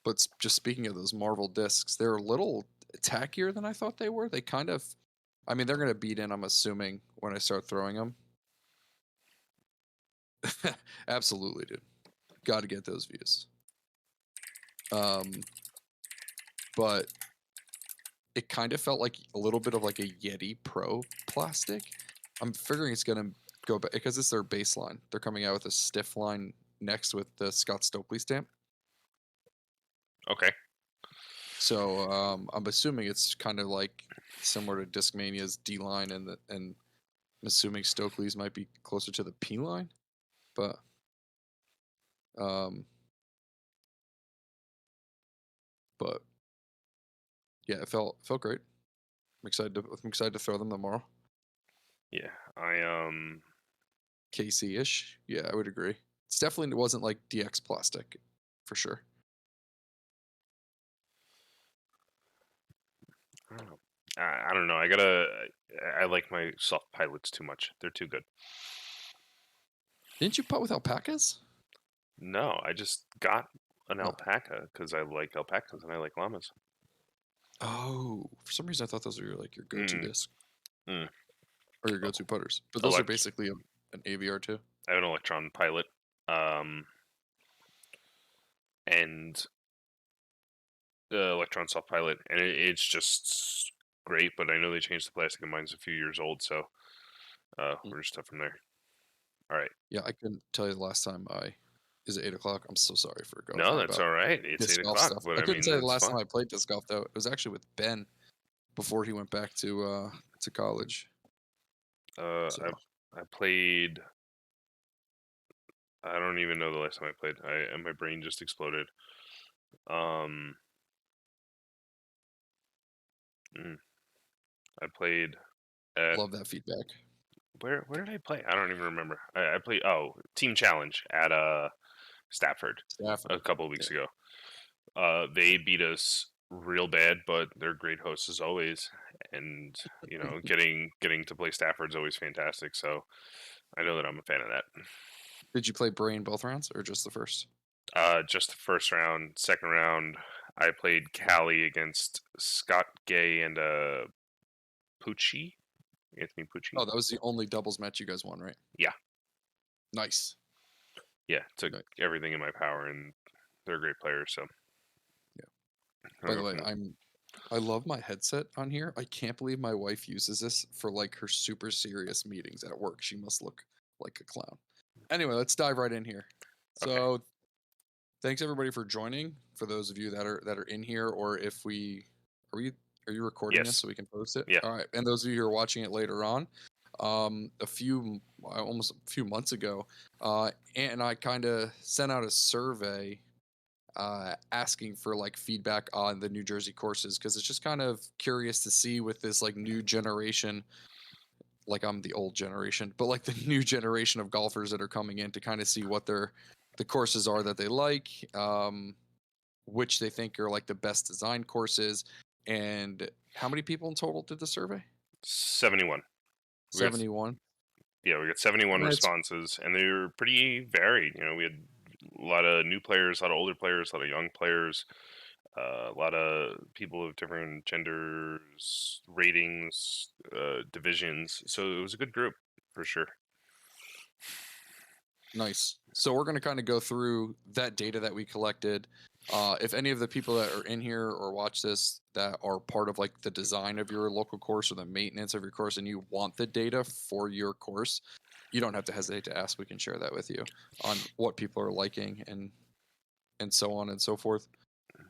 But just speaking of those Marvel discs, they're a little tackier than I thought they were. They kind of, I mean, they're going to beat in, I'm assuming, when I start throwing them. Absolutely, dude. Got to get those views. But it kind of felt like a little bit of like a Yeti Pro plastic. I'm figuring it's going to go back because it's their baseline. They're coming out with a stiff line next with the Scott Stokely stamp. Okay. So I'm assuming it's kind of like similar to Discmania's D line, and I'm assuming Stokely's might be closer to the P line, but um, but yeah, it felt great. I'm excited to throw them tomorrow. Yeah, I KC ish. Yeah, I would agree. It's definitely, it wasn't like DX plastic, for sure. I don't know. I don't know. I like my soft pilots too much. They're too good. Didn't you putt with alpacas? No, I just got an No. alpaca because I like alpacas and I like llamas. Oh, for some reason I thought those were like your go-to Mm, disc mm. or your go-to putters, but those are Elect- basically an AVR too. I have an Electron pilot, um, and the Electron soft pilot, and it's just great. But I know they changed the plastic, and mine's a few years old, so Mm. we're just stuff from there. All right. Yeah, I couldn't tell you the last time I. Is it 8 o'clock? I'm so sorry for going No, on that's about all right. It's disc eight golf o'clock, stuff. but I I couldn't mean tell you the it's last time fun. I played disc golf though. It was actually with Ben before he went back to college. Uh, I So I played. I don't even know the last time I played. And my brain just exploded. Um, mm, I played at love that feedback. where did I play? I don't even remember. I played Team Challenge at Stafford Stafford. a couple of Yeah. weeks ago. They beat us real bad, but they're great hosts as always. And getting to play Stafford's always fantastic. So I know that I'm a fan of that. Did you play Brain both rounds or just the first? Just the first round, second round, I played Cali against Scott Gay and Pucci, Anthony Pucci. Oh, that was the only doubles match you guys won, right? Yeah, Nice. yeah, took Nice. everything in my power, and they're great players. So Yeah. I'll By the go way, from I love my headset on here. I can't believe my wife uses this for like her super serious meetings at work. She must look like a clown. Anyway, let's dive right in here. okay. So, thanks everybody for joining. For those of you that are in here, or if we are we are you recording this Yes, so we can post it? yeah, All right. And those of you who are watching it later on, almost a few months ago, Ant and I kind of sent out a survey asking for like feedback on the New Jersey courses because it's just kind of curious to see with this like new generation. Like I'm the old generation, but like the new generation of golfers that are coming in to kind of see what the courses are that they like, which they think are like the best design courses, and how many people in total did the survey? 71. We got 71. we got 71 That's responses, and they were pretty varied. We had a lot of new players, a lot of older players, a lot of young players, a lot of people of different genders, ratings, divisions. So it was a good group for sure. nice. So we're going to kind of go through that data that we collected. If any of the people that are in here or watch this that are part of like the design of your local course or the maintenance of your course, and you want the data for your course, you don't have to hesitate to ask. We can share that with you on what people are liking and so on and so forth.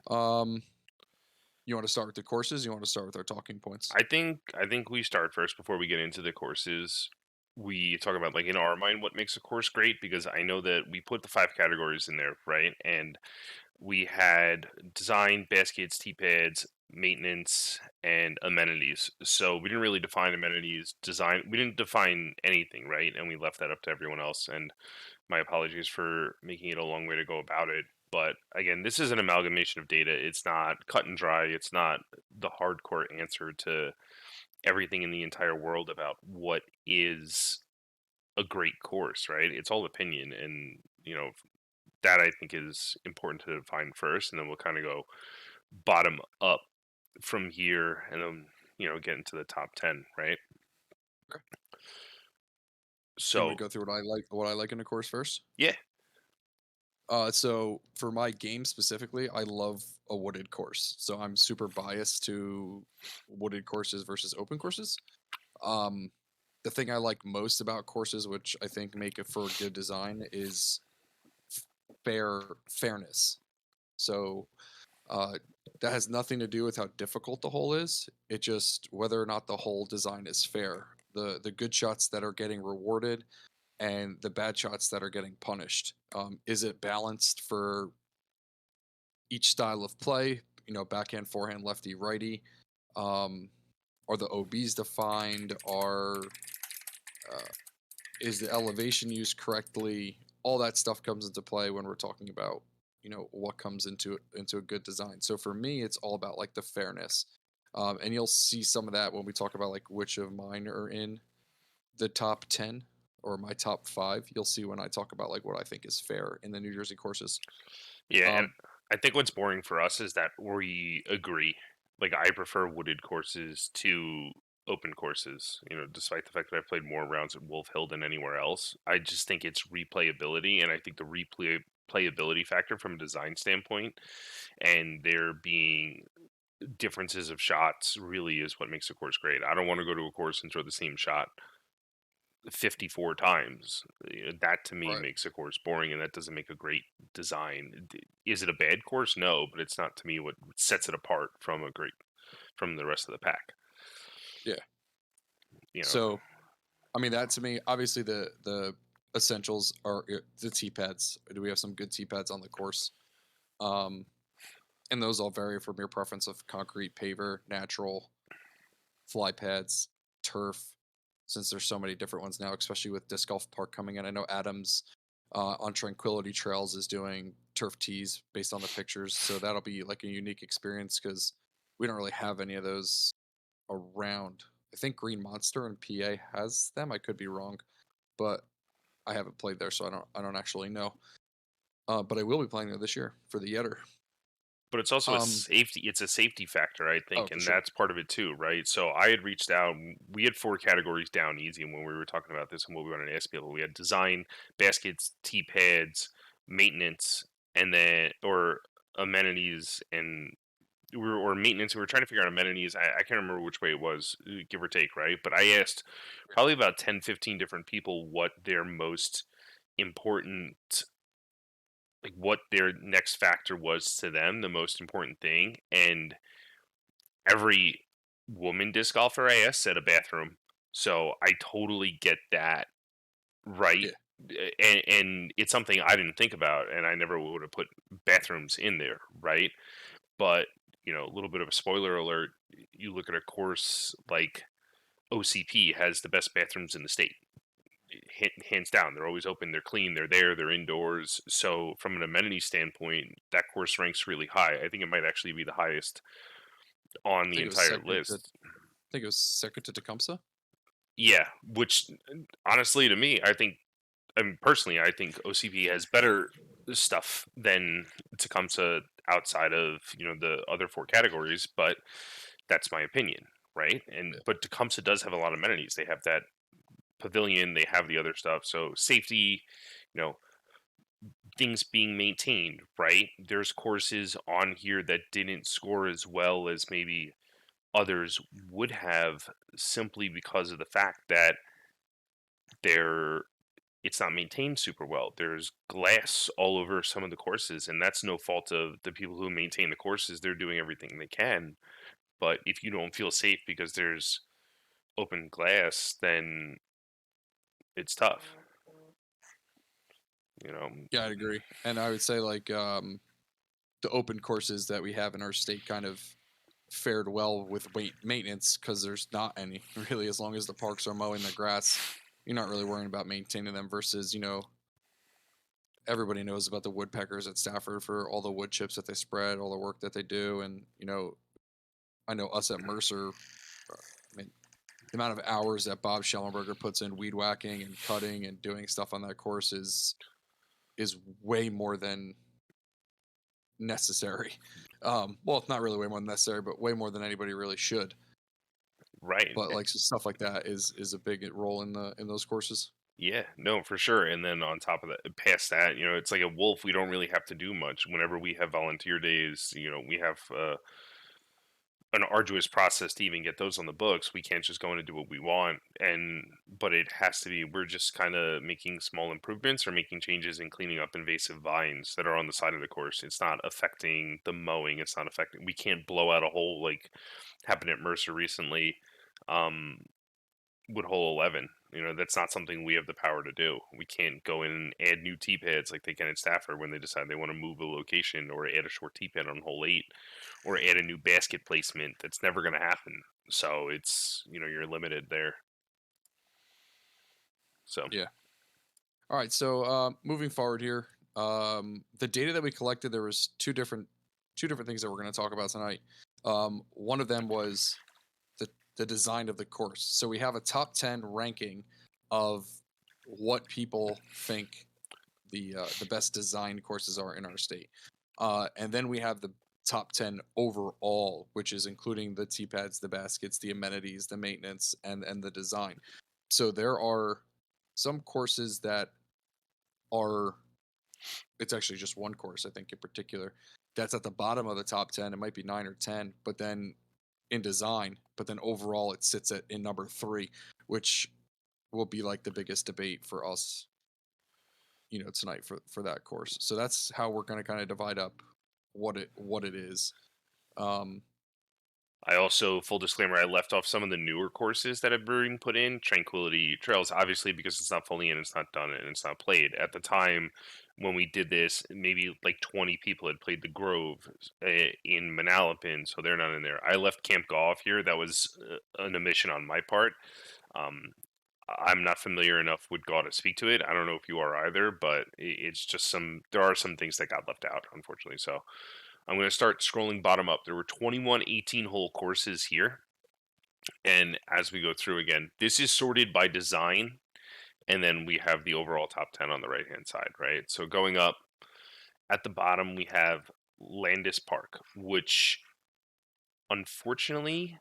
Um, you want to start with the courses? You want to start with our talking points? I think we start first before we get into the courses. We talk about like in our mind what makes a course great because I know that we put the five categories in there, right? And we had design, baskets, tee pads, maintenance, and amenities. So we didn't really define amenities, design. We didn't define anything, right? And we left that up to everyone else. And my apologies for making it a long way to go about it. But again, this is an amalgamation of data. It's not cut and dry. It's not the hardcore answer to everything in the entire world about what is a great course, right? It's all opinion. And, that I think is important to define first, and then we'll kind of go bottom up from here, and then get into the top 10, right? Okay. You want me So to go through what I like in a course first? yeah, So for my game specifically, I love a wooded course. So I'm super biased to wooded courses versus open courses. Um, the thing I like most about courses, which I think make it for good design, is fairness. So uh, that has nothing to do with how difficult the hole is. It just whether or not the hole design is fair. The good shots that are getting rewarded and the bad shots that are getting punished. Is it balanced for each style of play? Backhand, forehand, lefty, righty. Um, are the OBs defined? Uh, is the elevation used correctly? All that stuff comes into play when we're talking about what comes into a good design. So for me, it's all about like the fairness, and you'll see some of that when we talk about like which of mine are in the top 10 or my top 5. You'll see when I talk about like what I think is fair in the New Jersey courses. yeah, and Um, I think what's boring for us is that we agree. Like I prefer wooded courses to open courses. Despite the fact that I've played more rounds at Wolf Hill than anywhere else, I just think it's replayability, and I think the replayability factor from a design standpoint, and there being differences of shots really is what makes a course great. I don't want to go to a course and throw the same shot 54 times. That to me right. makes a course boring, and that doesn't make a great design. Is it a bad course? No, but it's not to me what sets it apart from the rest of the pack. Yeah. You know, So I mean that to me, obviously the essentials are the tee pads. Do we have some good tee pads on the course? Um, and those all vary from your preference of concrete, paver, natural, fly pads, turf. Since there's so many different ones now, especially with disc golf park coming in. I know Adams on Tranquility Trails is doing turf tees based on the pictures, so that'll be like a unique experience because we don't really have any of those around. I think Green Monster in PA has them. I could be wrong, but I haven't played there, so I don't actually know. But I will be playing there this year for the Yetter. but it's also a Um, safety. It's a safety factor, I oh, think, for and sure. that's part of it too, right? So I had reached out. We had 4 categories down easy when we were talking about this and what we wanted to ask people. We had design, baskets, tee pads, maintenance, and then or amenities and or maintenance. We were trying to figure out amenities. I can't remember which way it was, give or take, right? But I asked probably about 10, 15 different people what their most important, like what their next factor was to them, the most important thing. And every woman disc golfer I asked said a bathroom. So I totally get that, right? Yeah, And it's something I didn't think about, and I never would have put bathrooms in there, right? But a little bit of a spoiler alert: you look at a course like OCP has the best bathrooms in the state, hands down. They're always open, they're clean, they're there, they're indoors. So from an amenity standpoint, that course ranks really high. I think it might actually be the highest on I the think it was entire second to list. I think it was second to Tecumseh. Yeah, which honestly, to me, I mean, personally, I think OCP has better stuff than Tecumseh outside of the other 4 categories, but that's my opinion, right? And Yeah, but Tecumseh does have a lot of amenities. They have that pavilion, they have the other stuff. So safety, you know, things being maintained, right? There's courses on here that didn't score as well as maybe others would have simply because of the fact that they're it's not maintained super well. There's glass all over some of the courses, and that's no fault of the people who maintain the courses. They're doing everything they can. But if you don't feel safe because there's open glass, then it's tough. You know, yeah, I'd agree. And I would say like the open courses that we have in our state kind of fared well with weight maintenance because there's not any really. As long as the parks are mowing the grass, you're not really worrying about maintaining them. Versus, everybody knows about the woodpeckers at Stafford for all the wood chips that they spread, all the work that they do, and I know us at Mercer. I mean, the amount of hours that Bob Schellenberger puts in weed whacking and cutting and doing stuff on that course is is way more than necessary. Well, it's not really way more than necessary, but way more than anybody really should. Right. But like so stuff like that is a big role in those courses. Yeah, no, for sure. And then on top of that, past that, it's like a wolf. We don't really have to do much. Whenever we have volunteer days, we have an arduous process to even get those on the books. We can't just go in and do what we want. But it has to be, we're just kind of making small improvements or making changes and cleaning up invasive vines that are on the side of the course. It's not affecting the mowing. It's not affecting, we can't blow out a hole like happened at Mercer recently. Um, with hole 11. That's not something we have the power to do. We can't go in and add new tee pads like they can at Stafford when they decide they want to move a location, or add a short tee pad on hole 8, or add a new basket placement. That's never going to happen. So it's, you're limited there. So Yeah. All right. So moving forward here, the data that we collected, there was two different things that we're going to talk about tonight. One of them was the design of the course. So we have a top 10 ranking of what people think the best designed courses are in our state, and then we have the top 10 overall, which is including the tee pads, the baskets, the amenities, the maintenance, and the design. So there are some courses that are it's actually just one course, I think, in particular, that's at the bottom of the top 10. It might be 9 or 10, but then in design, but then overall it sits at in number 3, which will be like the biggest debate for us, tonight for that course. So that's how we're going to kind of divide up what it is. Um, I also, full disclaimer, I left off some of the newer courses that have been put in. Tranquility Trails, obviously, because it's not fully in, it's not done, and it's not played. At the time when we did this, maybe like 20 people had played the Grove in Manalapan, so they're not in there. I left Camp Golf here. That was an omission on my part. Um, I'm not familiar enough with God to speak to it. I don't know if you are either, but it's just there are some things that got left out, unfortunately. So I'm going to start scrolling bottom up. There were 21 18-hole courses here. And as we go through again, this is sorted by design. And then we have the overall top 10 on the right hand side, right? So going up at the bottom, we have Landis Park, which unfortunately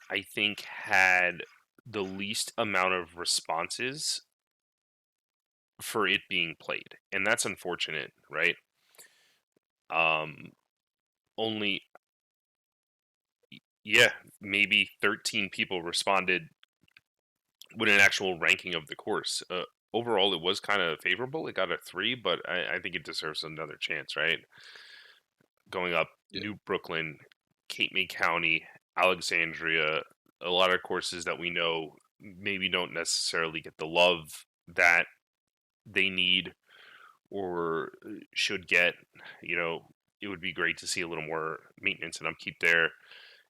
I think had the least amount of responses for it being played. And that's unfortunate, right? Um, only Yeah, maybe 13 people responded with an actual ranking of the course. Overall, it was kind of favorable. It got a 3, but I think it deserves another chance, right? Going up, yeah, New Brooklyn, Cape May County, Alexandria, a lot of courses that we know maybe don't necessarily get the love that they need or should get. You know, it would be great to see a little more maintenance and upkeep there.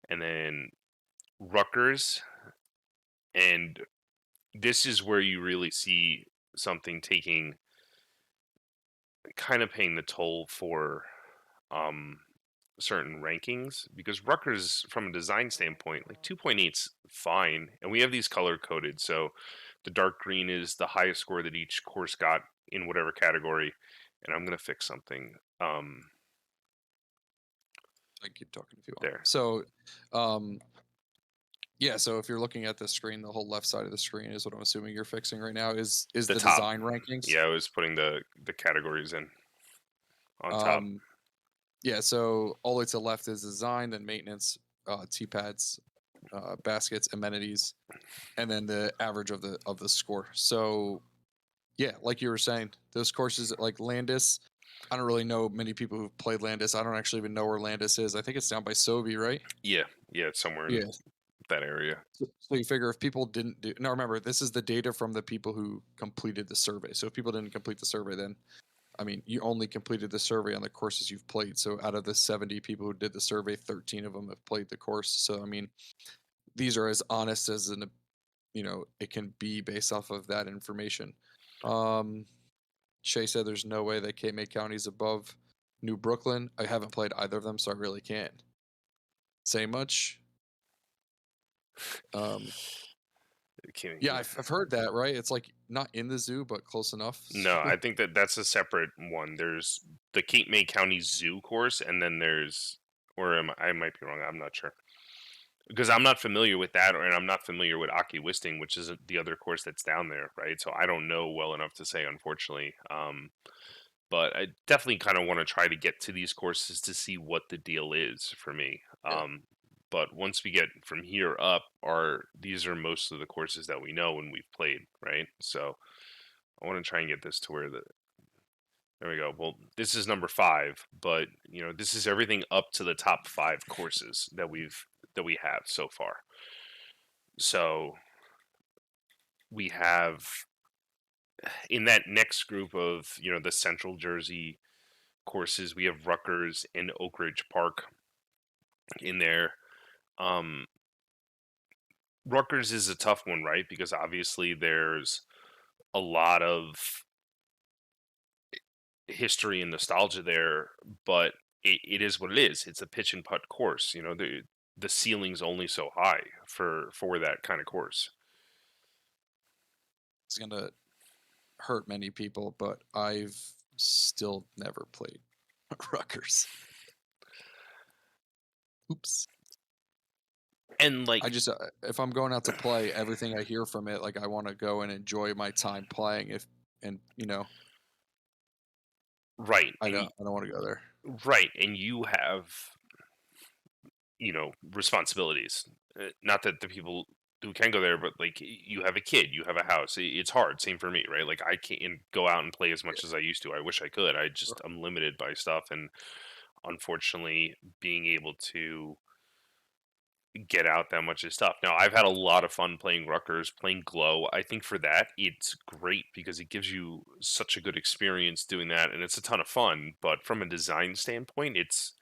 And then Rutgers, and this is where you really see something taking kind of paying the toll for um certain rankings, because Rutgers from a design standpoint, like 2.8's fine, and we have these color coded, so the dark green is the highest score that each course got in whatever category. And I'm gonna fix something I can keep talking if you want. there. So, um, yeah. So if you're looking at the screen, the whole left side of the screen is what I'm assuming you're fixing right now. Is The the top, design rankings? yeah, I was putting the categories in on top. Um, yeah. So all the way to the left is design, then maintenance, tee pads, baskets, amenities, and then the average of the score. So yeah, like you were saying, those courses like Landis. I don't really know many people who've played Landis. I don't actually even know where Landis is. I think it's down by Sobe, right? Yeah, yeah, it's somewhere in Yeah. that area. So you figure if people didn't do now, remember this is the data from the people who completed the survey. So if people didn't complete the survey, then I mean you only completed the survey on the courses you've played. So out of the 70 people who did the survey, 13 of them have played the course. So I mean these are as honest as it can be based off of that information. Um, Shay said there's no way that Cape May County is above New Brooklyn. I haven't played either of them, so I really can't say much. Um, Yeah, I've heard that, right? It's like not in the zoo, but close enough. No, So I think that that's a separate one. There's the Cape May County Zoo course, and then there's, or I might be wrong. I'm not sure because I'm not familiar with that, and I'm not familiar with Aki Wisting, which is the other course that's down there, right? So I don't know well enough to say, unfortunately. But I definitely kind of want to try to get to these courses to see what the deal is for me. yeah, But once we get from here up, are these are most of the courses that we know and we've played, right? So I want to try and get this to where the there we go. Well, this is number 5, but this is everything up to the top 5 courses that we have so far. So we have in that next group of the Central Jersey courses, we have Rutgers and Oak Ridge Park in there. Um, Rutgers is a tough one, right? Because obviously there's a lot of history and nostalgia there, but it is what it is. It's a pitch and putt course. The ceiling's only so high for that kind of course. it's gonna hurt many people, but I've still never played Rutgers. Oops. And like I just if I'm going out to play, everything I hear from it, like I want to go and enjoy my time playing. If and right, I don't want to go there. right, and you have responsibilities. Not that the people who can go there, but like you have a kid, you have a house. It's hard. Same for me, right? Like I can't go out and play as much as I used to. I wish I could. I'm limited by stuff, and unfortunately, being able to get out that much is tough. Now, I've had a lot of fun playing Rutgers, playing Glow. I think for that, it's great because it gives you such a good experience doing that, and it's a ton of fun. But from a design standpoint, it's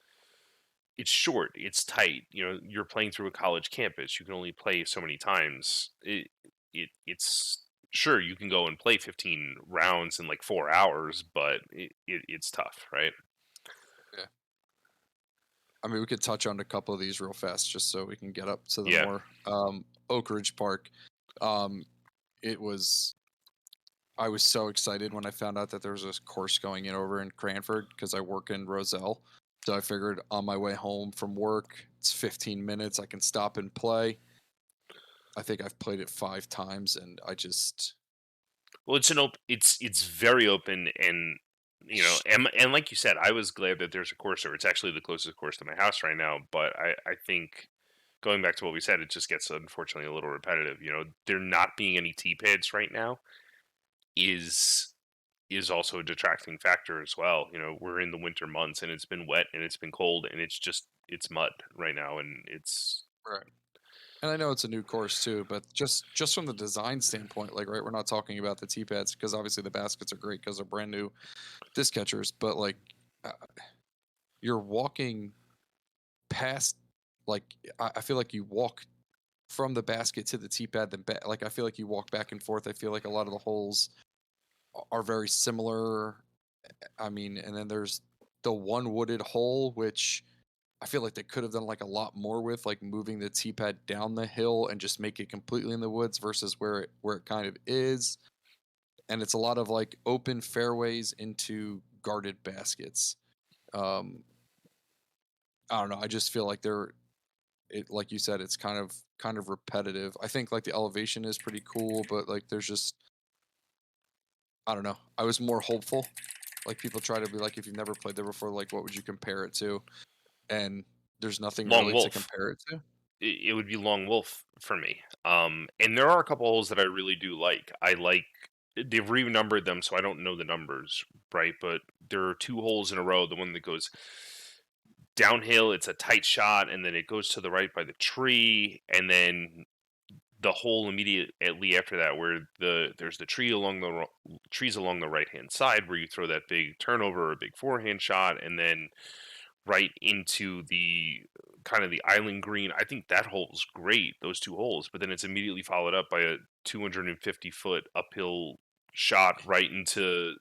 short, it's tight. You're playing through a college campus. You can only play so many times. It's sure you can go and play 15 rounds in like 4 hours, but it's tough, right? Yeah. I mean, we could touch on a couple of these real fast, just so we can get up to the Yeah. more Oak Ridge Park. Um, it was I was so excited when I found out that there was a course going in over in Cranford because I work in Roselle. So I figured on my way home from work, it's 15 minutes. I can stop and play. I think I've played it 5 times, and I just Well, it's very open, and and like you said, I was glad that there's a course there. It's actually the closest course to my house right now, but I think going back to what we said, it just gets unfortunately a little repetitive. There not being any tee pads right now is also a detracting factor as well. We're in the winter months and it's been wet and it's been cold and it's mud right now and it's right. And I know it's a new course too, but just from the design standpoint, like right, we're not talking about the tee pads because obviously the baskets are great because they're brand new disc catchers, but like uh, you're walking past, like I feel like you walk from the basket to the tee pad, then like I feel like you walk back and forth. I feel like a lot of the holes are very similar. I mean, and then there's the one wooded hole, which I feel like they could have done like a lot more with, like moving the tee pad down the hill and just make it completely in the woods versus where it kind of is. And it's a lot of like open fairways into guarded baskets. Um, I don't know. I just feel like like you said, it's kind of repetitive. I think like the elevation is pretty cool, but like there's just I don't know. I was more hopeful. Like people try to be like, if you've never played there before, like what would you compare it to? And there's nothing Long really to Wolf. compare it to. It would be Long Wolf for me. And there are a couple holes that I really do like. I like they've renumbered them, so I don't know the numbers, right? But there are 2 holes in a row. The one that goes downhill, it's a tight shot, and then it goes to the right by the tree, and then the hole immediately after that, where there's the trees along the right hand side, where you throw that big turnover or a big forehand shot, and then right into the kind of the island green. I think that hole's great, those 2 holes, but then it's immediately followed up by a 250-foot uphill shot right into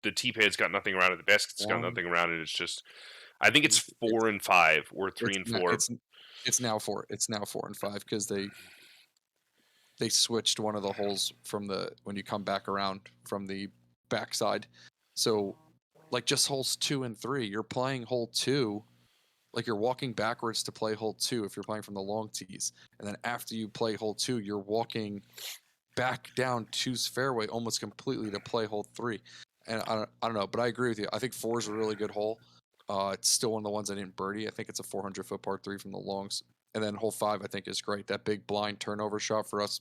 the tee pad's got nothing around it, the basket's got One, nothing around it. It's just, I think it's two, four and five or three it's and now four. it's now 4. It's now 4 and 5 because they they switched one of the holes from the when you come back around from the backside. So like just holes 2 and 3, you're playing hole 2, like you're walking backwards to play hole 2 if you're playing from the long tees. And then after you play hole 2, you're walking back down two's fairway almost completely to play hole 3. And I don't know, but I agree with you. I think 4 is a really good hole. It's still one of the ones I didn't birdie. I think it's a 400-foot par 3 from the longs. And then hole 5 I think is great. That big blind turnover shot for us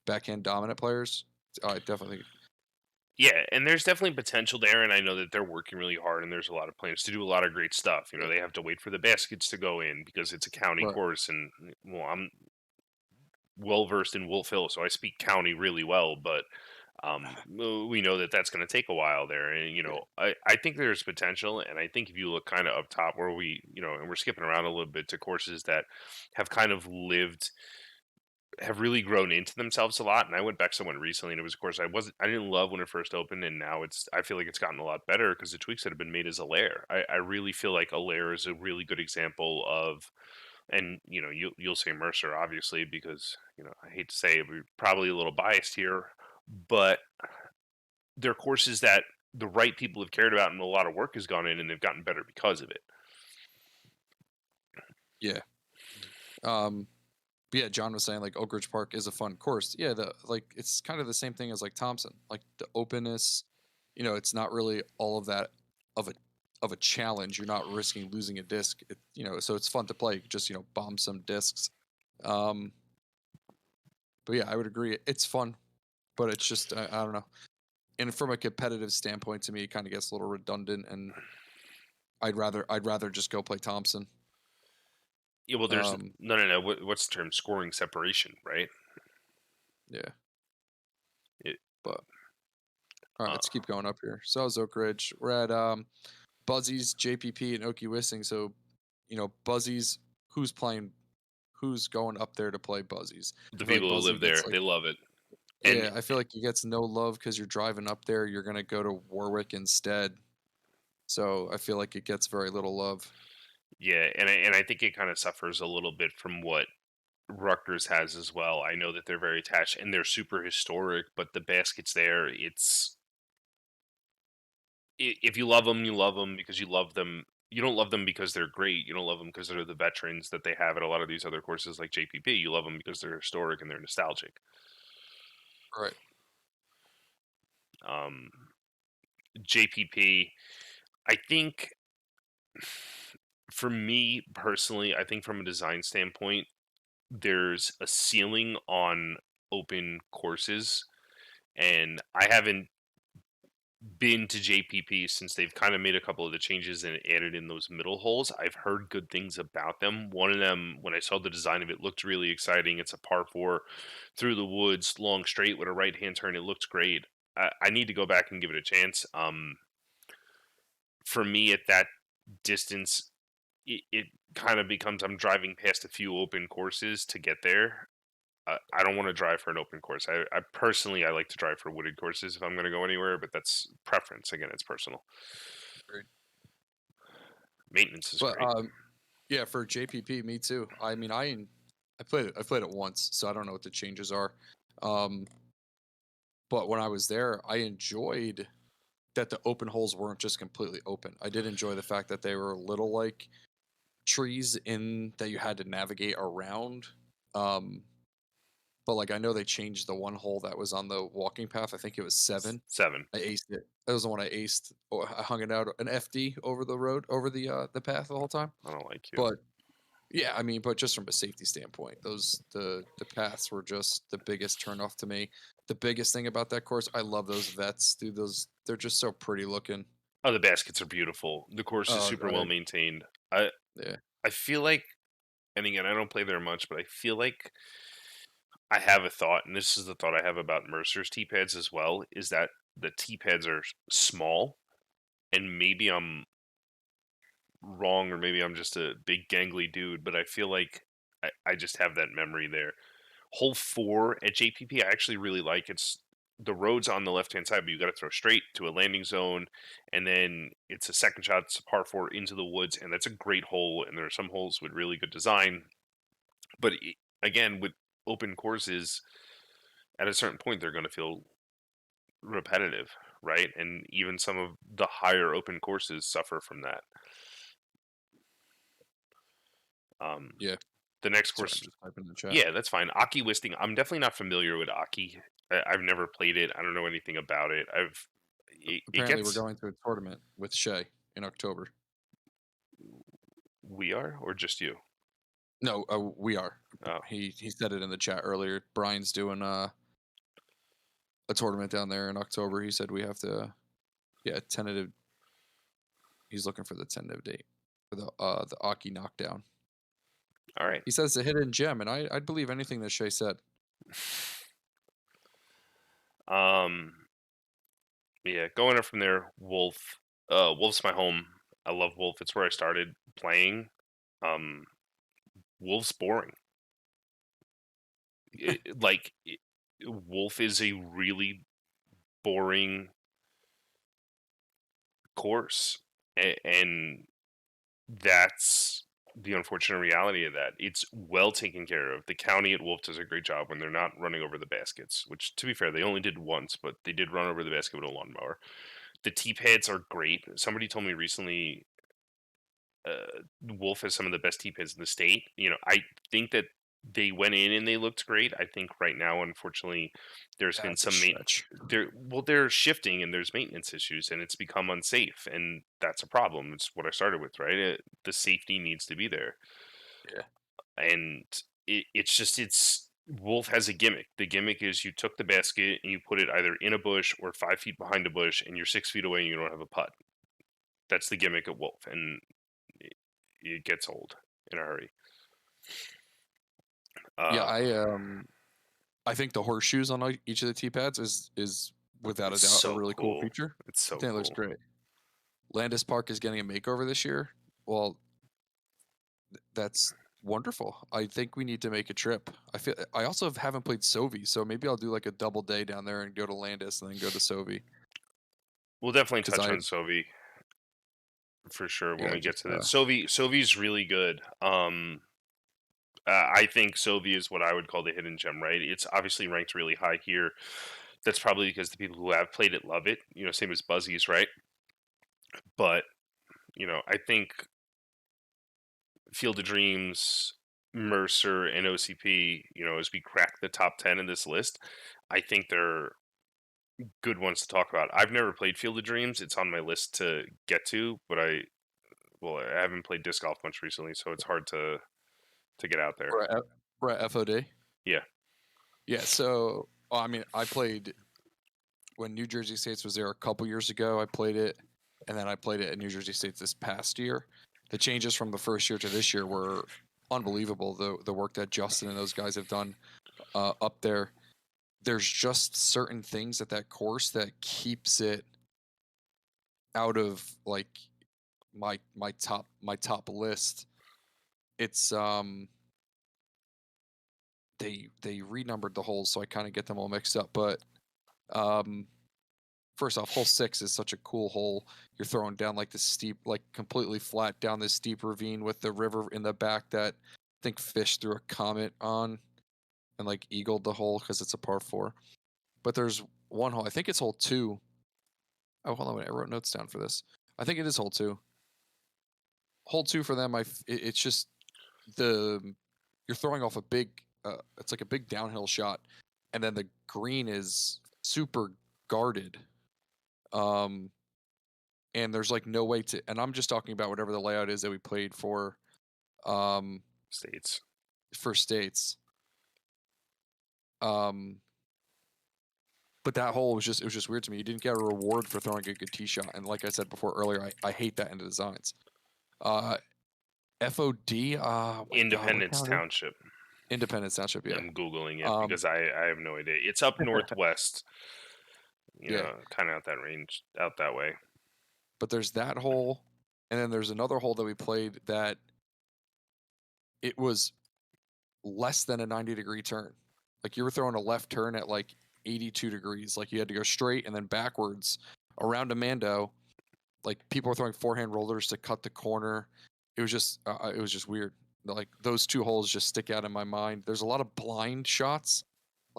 backhand dominant players. I definitely Yeah, and there's definitely potential there, and I know that they're working really hard, and there's a lot of plans to do a lot of great stuff. You know, yeah, they have to wait for the baskets to go in because it's a county right. course, and well, I'm well versed in Wolf Hill, so I speak county really well, but we know that that's going to take a while there, and you Yeah. know, I think there's potential, and I think if you look kind of up top where we, you know, and we're skipping around a little bit to courses that have kind of lived have really grown into themselves a lot. And I went back someone recently, and it was, of course, I didn't love when it first opened, and now I feel like it's gotten a lot better because the tweaks that have been made as Alair. I really feel like Alair is a really good example of, and you know, you'll say Mercer obviously because you know I hate to say it, we're probably a little biased here, but they're courses that the right people have cared about and a lot of work has gone in, and they've gotten better because of it. Yeah. Um but yeah, John was saying like Oak Ridge Park is a fun course. Yeah, the like it's kind of the same thing as like Thompson. Like the openness, it's not really all of that of a challenge. You're not risking losing a disc. So it's fun to play. You could just, bomb some discs. Um but yeah, I would agree. It's fun, but it's just I don't know. And from a competitive standpoint to me, it kind of gets a little redundant and I'd rather just go play Thompson. Yeah, well, there's Um no. What's the term? Scoring separation, right? yeah, It, but all right, uh, let's keep going up here. So how's Oak Ridge. We're at Buzzies, JPP, and Okie Wissing. So, Buzzies, who's playing, who's going up there to play Buzzies? the I feel like people who Buzzy live gets there, like, they love it. And yeah, I feel like he gets no love because you're driving up there. You're gonna go to Warwick instead. So I feel like it gets very little love. yeah, and I think it kind of suffers a little bit from what Rutgers has as well. I know that they're very attached and they're super historic, but the baskets there, if you love them, you love them because you love them. You don't love them because they're great. You don't love them because they're the veterans that they have at a lot of these other courses like JPP. You love them because they're historic and they're nostalgic. Right. Um, JPP, I think for me personally, I think from a design standpoint, there's a ceiling on open courses, and I haven't been to JPP since they've kind of made a couple of the changes and added in those middle holes. I've heard good things about them. One of them, when I saw the design of it, looked really exciting. It's a par four through the woods, long straight with a right hand turn. It looks great. I need to go back and give it a chance. For me, at that distance, it kind of becomes I'm driving past a few open courses to get there. I don't want to drive for an open course. I personally I like to drive for wooded courses if I'm going to go anywhere, but that's preference. Again, it's personal. Agreed. Maintenance is But great. yeah, for JPP, me too. I mean, I played it once, so I don't know what the changes are. Um, but when I was there, I enjoyed that the open holes weren't just completely open. I did enjoy the fact that they were little like trees in that you had to navigate around. Um, but like I know they changed the one hole that was on the walking path. I think it was 7. Seven. I aced it. That was the one I aced. I hung it out an FD over the road, over the path the whole time. I don't like you. But yeah, I mean, but just from a safety standpoint, the paths were just the biggest turnoff to me. The biggest thing about that course, I love those vets, dude. They're just so pretty looking. Oh, the baskets are beautiful. The course is Oh, super well maintained. I yeah. I feel like, and again, I don't play there much, but I feel like I have a thought, and this is the thought I have about Mercer's tee pads as well, is that the tee pads are small, and maybe I'm wrong, or maybe I'm just a big gangly dude, but I feel like I just have that memory there. Hole four at JPP, I actually really like. It's the road's on the left hand side, but you got to throw straight to a landing zone, and then it's a second shot. It's a par four into the woods, and that's a great hole. And there are some holes with really good design, but again, with open courses, at a certain point they're going to feel repetitive, right? And even some of the higher open courses suffer from that. Yeah. The next Sorry, I'm course, just typing in the chat. yeah, that's fine. Aki Wisting, I'm definitely not familiar with Aki. I've never played it. I don't know anything about it. It Apparently, we're gets, going to a tournament with Shay in October. we are, or just you? No, we are. Oh, He said it in the chat earlier. Brian's doing a tournament down there in October. He said we have to, tentative. He's looking for the tentative date for the Aki knockdown. all right. He says it's a hidden gem, and I'd believe anything that Shay said. Yeah, going up from there, Wolf. Wolf's my home. I love Wolf. It's where I started playing. Um, Wolf's boring. Wolf is a really boring course, and that's the unfortunate reality of that. It's well taken care of. The county at Wolf does a great job when they're not running over the baskets, which, to be fair, they only did once, but they did run over the basket with a lawnmower. The tee pads are great. Somebody told me recently Wolf has some of the best tee pads in the state. I think that they went in and they looked great. I think right now, unfortunately, there's been That's a some stretch. they're shifting and there's maintenance issues and it's become unsafe, and that's a problem. It's what I started with, right? The safety needs to be there, Yeah. and it's Wolf has a gimmick. The gimmick is you took the basket and you put it either in a bush or 5 feet behind a bush, and you're 6 feet away and you don't have a putt. That's the gimmick at Wolf, and it gets old in a hurry. Yeah, Uh, I think the horseshoes on each of the tee pads is without a it's doubt a so really cool cool. feature. It's I so think it looks cool. great. Landis Park is getting a makeover this year. Well, that's wonderful. I think we need to make a trip. I also haven't played Sovi, so maybe I'll do like a double day down there and go to Landis and then go to Sovi. We'll definitely Because touch on Sovi for sure when we get just to that. Sovi's really good. I think Sovi is what I would call the hidden gem, right? It's obviously ranked really high here. That's probably because the people who have played it love it. Same as Buzzies, right? But I think Field of Dreams, Mercer, and OCP, as we crack the top 10 in this list, I think they're good ones to talk about. I've never played Field of Dreams. It's on my list to get to, but I haven't played disc golf much recently, so it's hard to get out there. we're at FOD. Yeah. Yeah. So I mean, I played when New Jersey States was there a couple years ago. I played it, and then I played it at New Jersey State this past year. The changes from the first year to this year were unbelievable. The work that Justin and those guys have done up there. There's just certain things at that course that keeps it out of like my top list. It's they renumbered the holes, so I kind of get them all mixed up. But first off, hole 6 is such a cool hole. You're throwing down like this steep, like completely flat down this steep ravine with the river in the back that I think Fish threw a comet on and like eagled the hole because it's a par 4. But there's one hole, I think it's hole 2. Oh, hold on, wait, I wrote notes down for this. I think it is hole 2. Hole 2 for them, it's just you're throwing off a big, it's like a big downhill shot, and then the green is super guarded. And there's like no way to, and I'm just talking about whatever the layout is that we played for States. But that hole was just weird to me. You didn't get a reward for throwing a good tee shot, and like I said before earlier, I hate that in the designs. FOD, Independence Township. Independence Township, yeah. I'm Googling it because I have no idea. It's up northwest, Yeah. kind of out that range, out that way. But there's that hole, and then there's another hole that we played that it was less than a 90-degree turn. Like you were throwing a left turn at like 82 degrees. Like you had to go straight and then backwards around a Mando. Like people were throwing forehand rollers to cut the corner. It was just weird. Like those two holes just stick out in my mind. There's a lot of blind shots.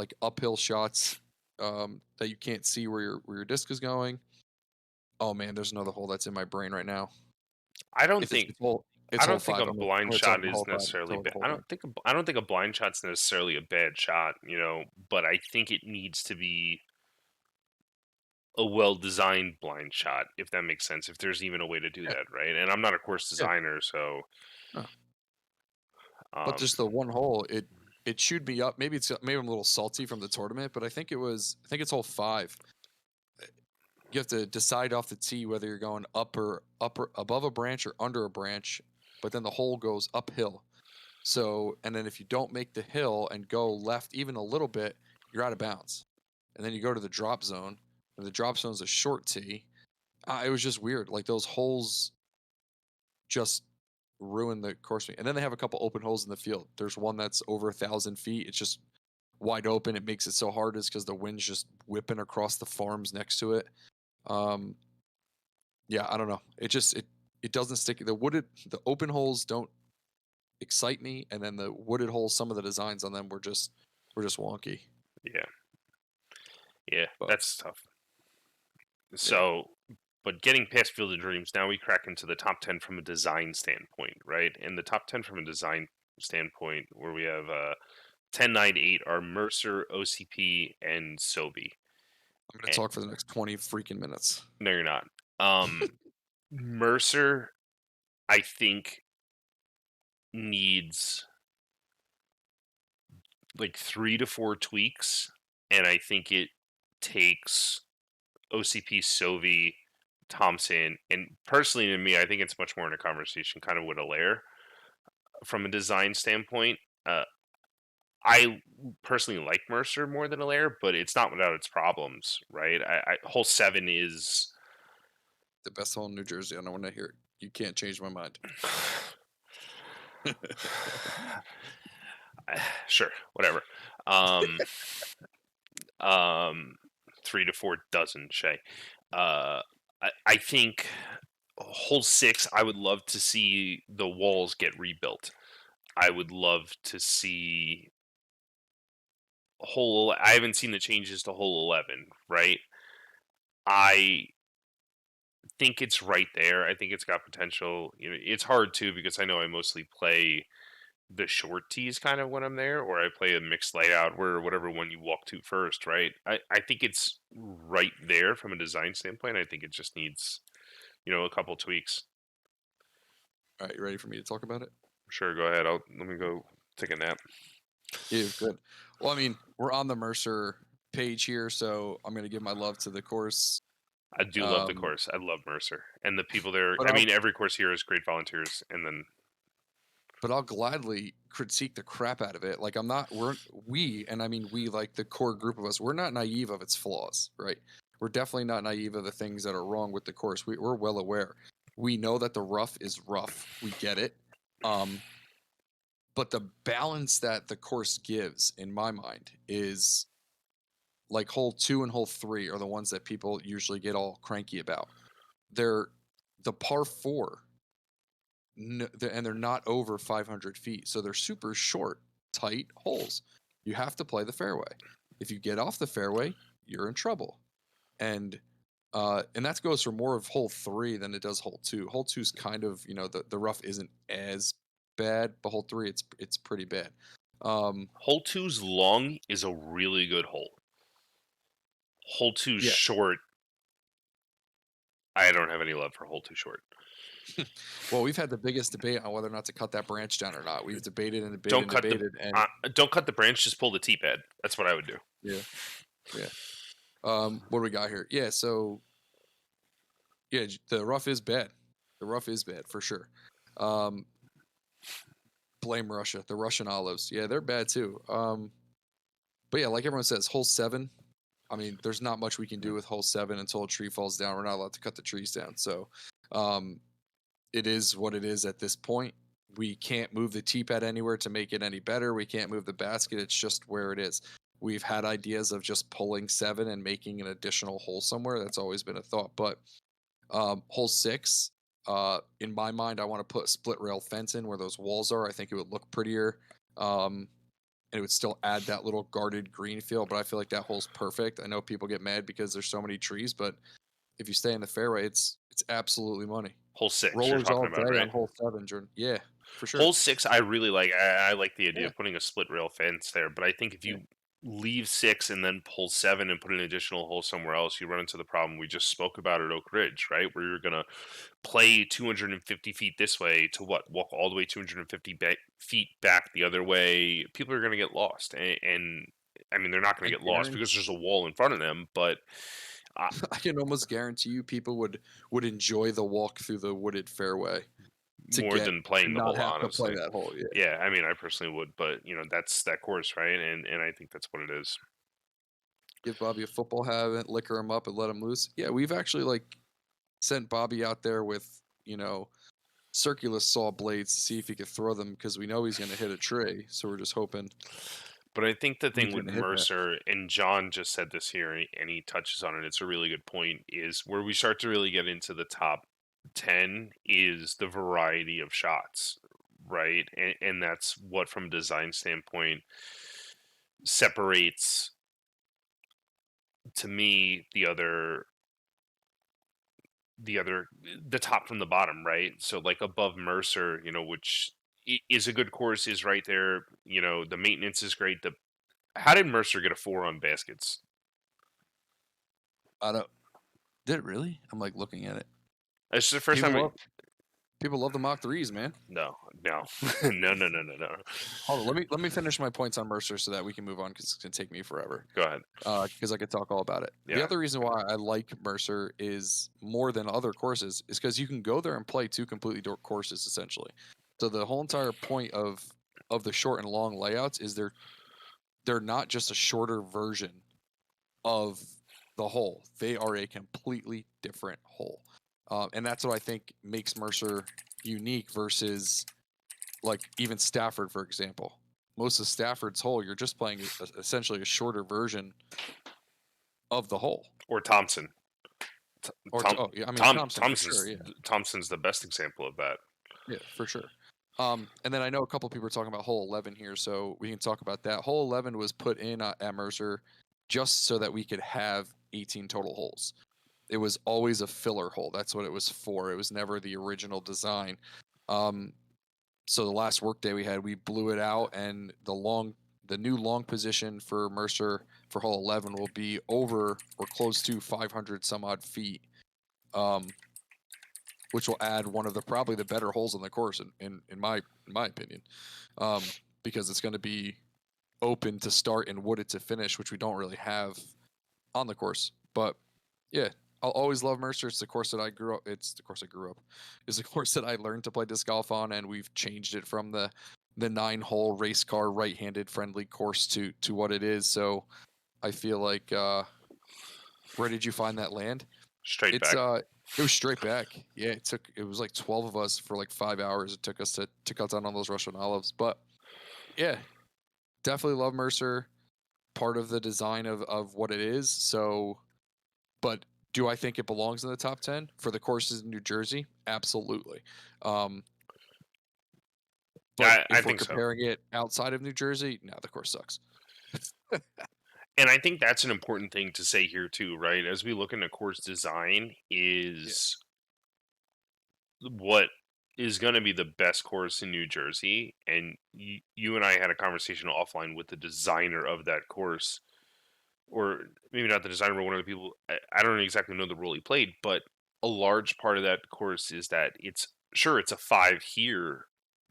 like uphill shots that you can't see where your disc is going. Oh man, there's another hole that's in my brain right now. I don't If it's think it's I hole don't think five. a blind I'm gonna tell shot you the is hole five. necessarily Tell you the bad. whole thing. I don't think a blind shot's necessarily a bad shot, but I think it needs to be a well-designed blind shot, if that makes sense. If there's even a way to do Yeah, that, right? And I'm not a course yeah. designer, so No. But um, just the one hole, it chewed me up. Maybe I'm a little salty from the tournament, but I think it's hole five. You have to decide off the tee whether you're going upper above a branch or under a branch, but then the hole goes uphill. So, and then if you don't make the hill and go left even a little bit, you're out of bounds. And then you go to the drop zone, and the drop zone is a short tee. It was just weird. Like those holes just ruin the course. And then they have a couple open holes in the field. There's one that's over 1,000 feet. It's just wide open. It makes it so hard is because the wind's just whipping across the farms next to it. Um, yeah, I don't know. It doesn't stick. The open holes don't excite me, and then the wooded holes, some of the designs on them were just wonky. yeah, yeah, But that's tough. yeah, So, but getting past Field of Dreams, now we crack into the top 10 from a design standpoint, right? And the top 10 from a design standpoint, where we have 10, 9, 8 are Mercer, OCP, and Sobe. I'm gonna talk for the next 20 freaking minutes. No, you're not. Mercer, I think, needs like 3 to 4 tweaks, and I think it takes OCP, Sovi, Thompson, and personally to me, I think it's much more in a conversation kind of with Allaire from a design standpoint. I personally like Mercer more than Allaire, but it's not without its problems, right? Hole 7 is The best hole in New Jersey. I don't want to hear it. You can't change my mind. sure, whatever. Um, um, 3 to 4 dozen, Shay. I think hole 6, I would love to see the walls get rebuilt. I would love to see I haven't seen the changes to hole 11, right? I think it's right there. I think it's got potential. It's hard too because I know I mostly play the short tees kind of when I'm there, or I play a mixed layout where whatever one you walk to first, right? I think it's right there from a design standpoint. I think it just needs, a couple tweaks. All right, you ready for me to talk about it? Sure, go ahead. Let me go take a nap. Yeah, good. Well, I mean, we're on the Mercer page here, so I'm gonna give my love to the course. I do love the Um, course. I love Mercer and the people there. but I I'll mean, every course here is great volunteers, and then but I'll gladly critique the crap out of it. Like and I mean we, like the core group of us, we're not naive of its flaws, right? We're definitely not naive of the things that are wrong with the course. We're well aware. We know that the rough is rough. We get it. Um, but the balance that the course gives, in my mind, is like hole two and hole three are the ones that people usually get all cranky about. They're the par four and they're not over 500 feet. So they're super short, tight holes. You have to play the fairway. If you get off the fairway, you're in trouble. And that goes for more of hole three than it does hole two. Hole two's kind of, the rough isn't as bad, but hole three it's pretty bad. hole two's long is a really good hole. Hole two's Yeah. short. I don't have any love for hole two short. Well, we've had the biggest debate on whether or not to cut that branch down or not. We've debated and debated Don't and cut the debated, and don't cut the branch. Just pull the tee bed. That's what I would do. yeah, yeah. What do we got here? Yeah, so yeah, the rough is bad. The rough is bad for sure. Um, blame Russia. The Russian olives. Yeah, they're bad too. But yeah, like everyone says, hole seven. I mean, there's not much we can do with hole seven until a tree falls down. We're not allowed to cut the trees down. So um, it is what it is at this point. We can't move the tee pad anywhere to make it any better. We can't move the basket. It's just where it is. We've had ideas of just pulling seven and making an additional hole somewhere. That's always been a thought. But hole six, in my mind, I want to put a split rail fence in where those walls are. I think it would look prettier. and it would still add that little guarded green feel. But I feel like that hole's perfect. I know people get mad because there's so many trees, but if you stay in the fairway, it's absolutely money. Hole 6 you're Rollers talking all about, day on right? hole 7, Jordan. Yeah, for sure. Hole 6, I really like. I like the idea Yeah, of putting a split rail fence there, but I think if yeah. you leave 6 and then pull 7 and put an additional hole somewhere else, you run into the problem we just spoke about at Oak Ridge, right? Where you're gonna play 250 feet this way to what? Walk all the way 250 feet back the other way. People are gonna get lost, and I mean they're not gonna I get lost guarantee because there's a wall in front of them, but uh, I can almost guarantee you people would enjoy the walk through the wooded fairway to more get than to playing the not hole, have to play honestly. that hole. Yeah. Yeah, I mean, I personally would, but that's that course, right? And I think that's what it is. Give Bobby a football habit, liquor him up, and let him loose. Yeah, we've actually like sent Bobby out there with circular saw blades to see if he could throw them because we know he's going to hit a tree. So we're just hoping But I think the he's thing with going to hit that. Mercer, and John just said this here, and he touches on it. It's a really good point. Is where we start to really get into the top 10 is the variety of shots, right? And that's what, from a design standpoint, separates to me the top from the bottom, right? So like above Mercer, which is a good course, is right there. The maintenance is great. The How did Mercer get a 4 on baskets? I don't. Did it really? I'm like looking at it. It's the first People time. love people love the Mach threes, man. No, no, no, no, no, no, no. Hold on, let me finish my points on Mercer so that we can move on because it's gonna take me forever. Go ahead. Because I could talk all about it. The Yeah, other reason why I like Mercer is more than other courses is because you can go there and play two completely courses essentially. So the whole entire point of the short and long layouts is they're not just a shorter version of the hole. They are a completely different hole, and that's what I think makes Mercer unique versus like even Stafford, for example. Most of Stafford's hole, you're just playing essentially a shorter version of the hole. or Thompson. Or Tom, oh yeah, I mean Thompson for sure, Thompson's yeah, Thompson's the best example of that. yeah, for sure. And then I know a couple people are talking about hole 11 here, so we can talk about that. Hole 11 was put in at Mercer just so that we could have 18 total holes. It was always a filler hole. That's what it was for. It was never the original design. Um, so the last work day we had, we blew it out, and the new long position for Mercer for hole 11 will be over or close to 500 some odd feet. Which will add one of the probably the better holes in the course in my opinion, because it's going to be open to start and wooded to finish, which we don't really have on the course. But yeah, I'll always love Mercer. It's the course that I grew up. It's the course I grew up. It's the course that I learned to play disc golf on, and we've changed it from the 9-hole race car right-handed friendly course to what it is. So I feel like where did you find that land? Straight It's back. it was straight back. Yeah, it was like 12 of us for like 5 hours. It took us to cut down on those Russian olives. But yeah, definitely love Mercer. Part of the design of what it is. So, but do I think it belongs in the top 10 for the courses in New Jersey? Absolutely. Um, but Yeah, I if we're think so. comparing it outside of New Jersey, no, the course sucks. And I think that's an important thing to say here too, right? As we look into course design, Yeah. is what is going to be the best course in New Jersey. And you and I had a conversation offline with the designer of that course, or maybe not the designer, but one of the people. I don't exactly know the role he played, but a large part of that course is that it's a 5 here,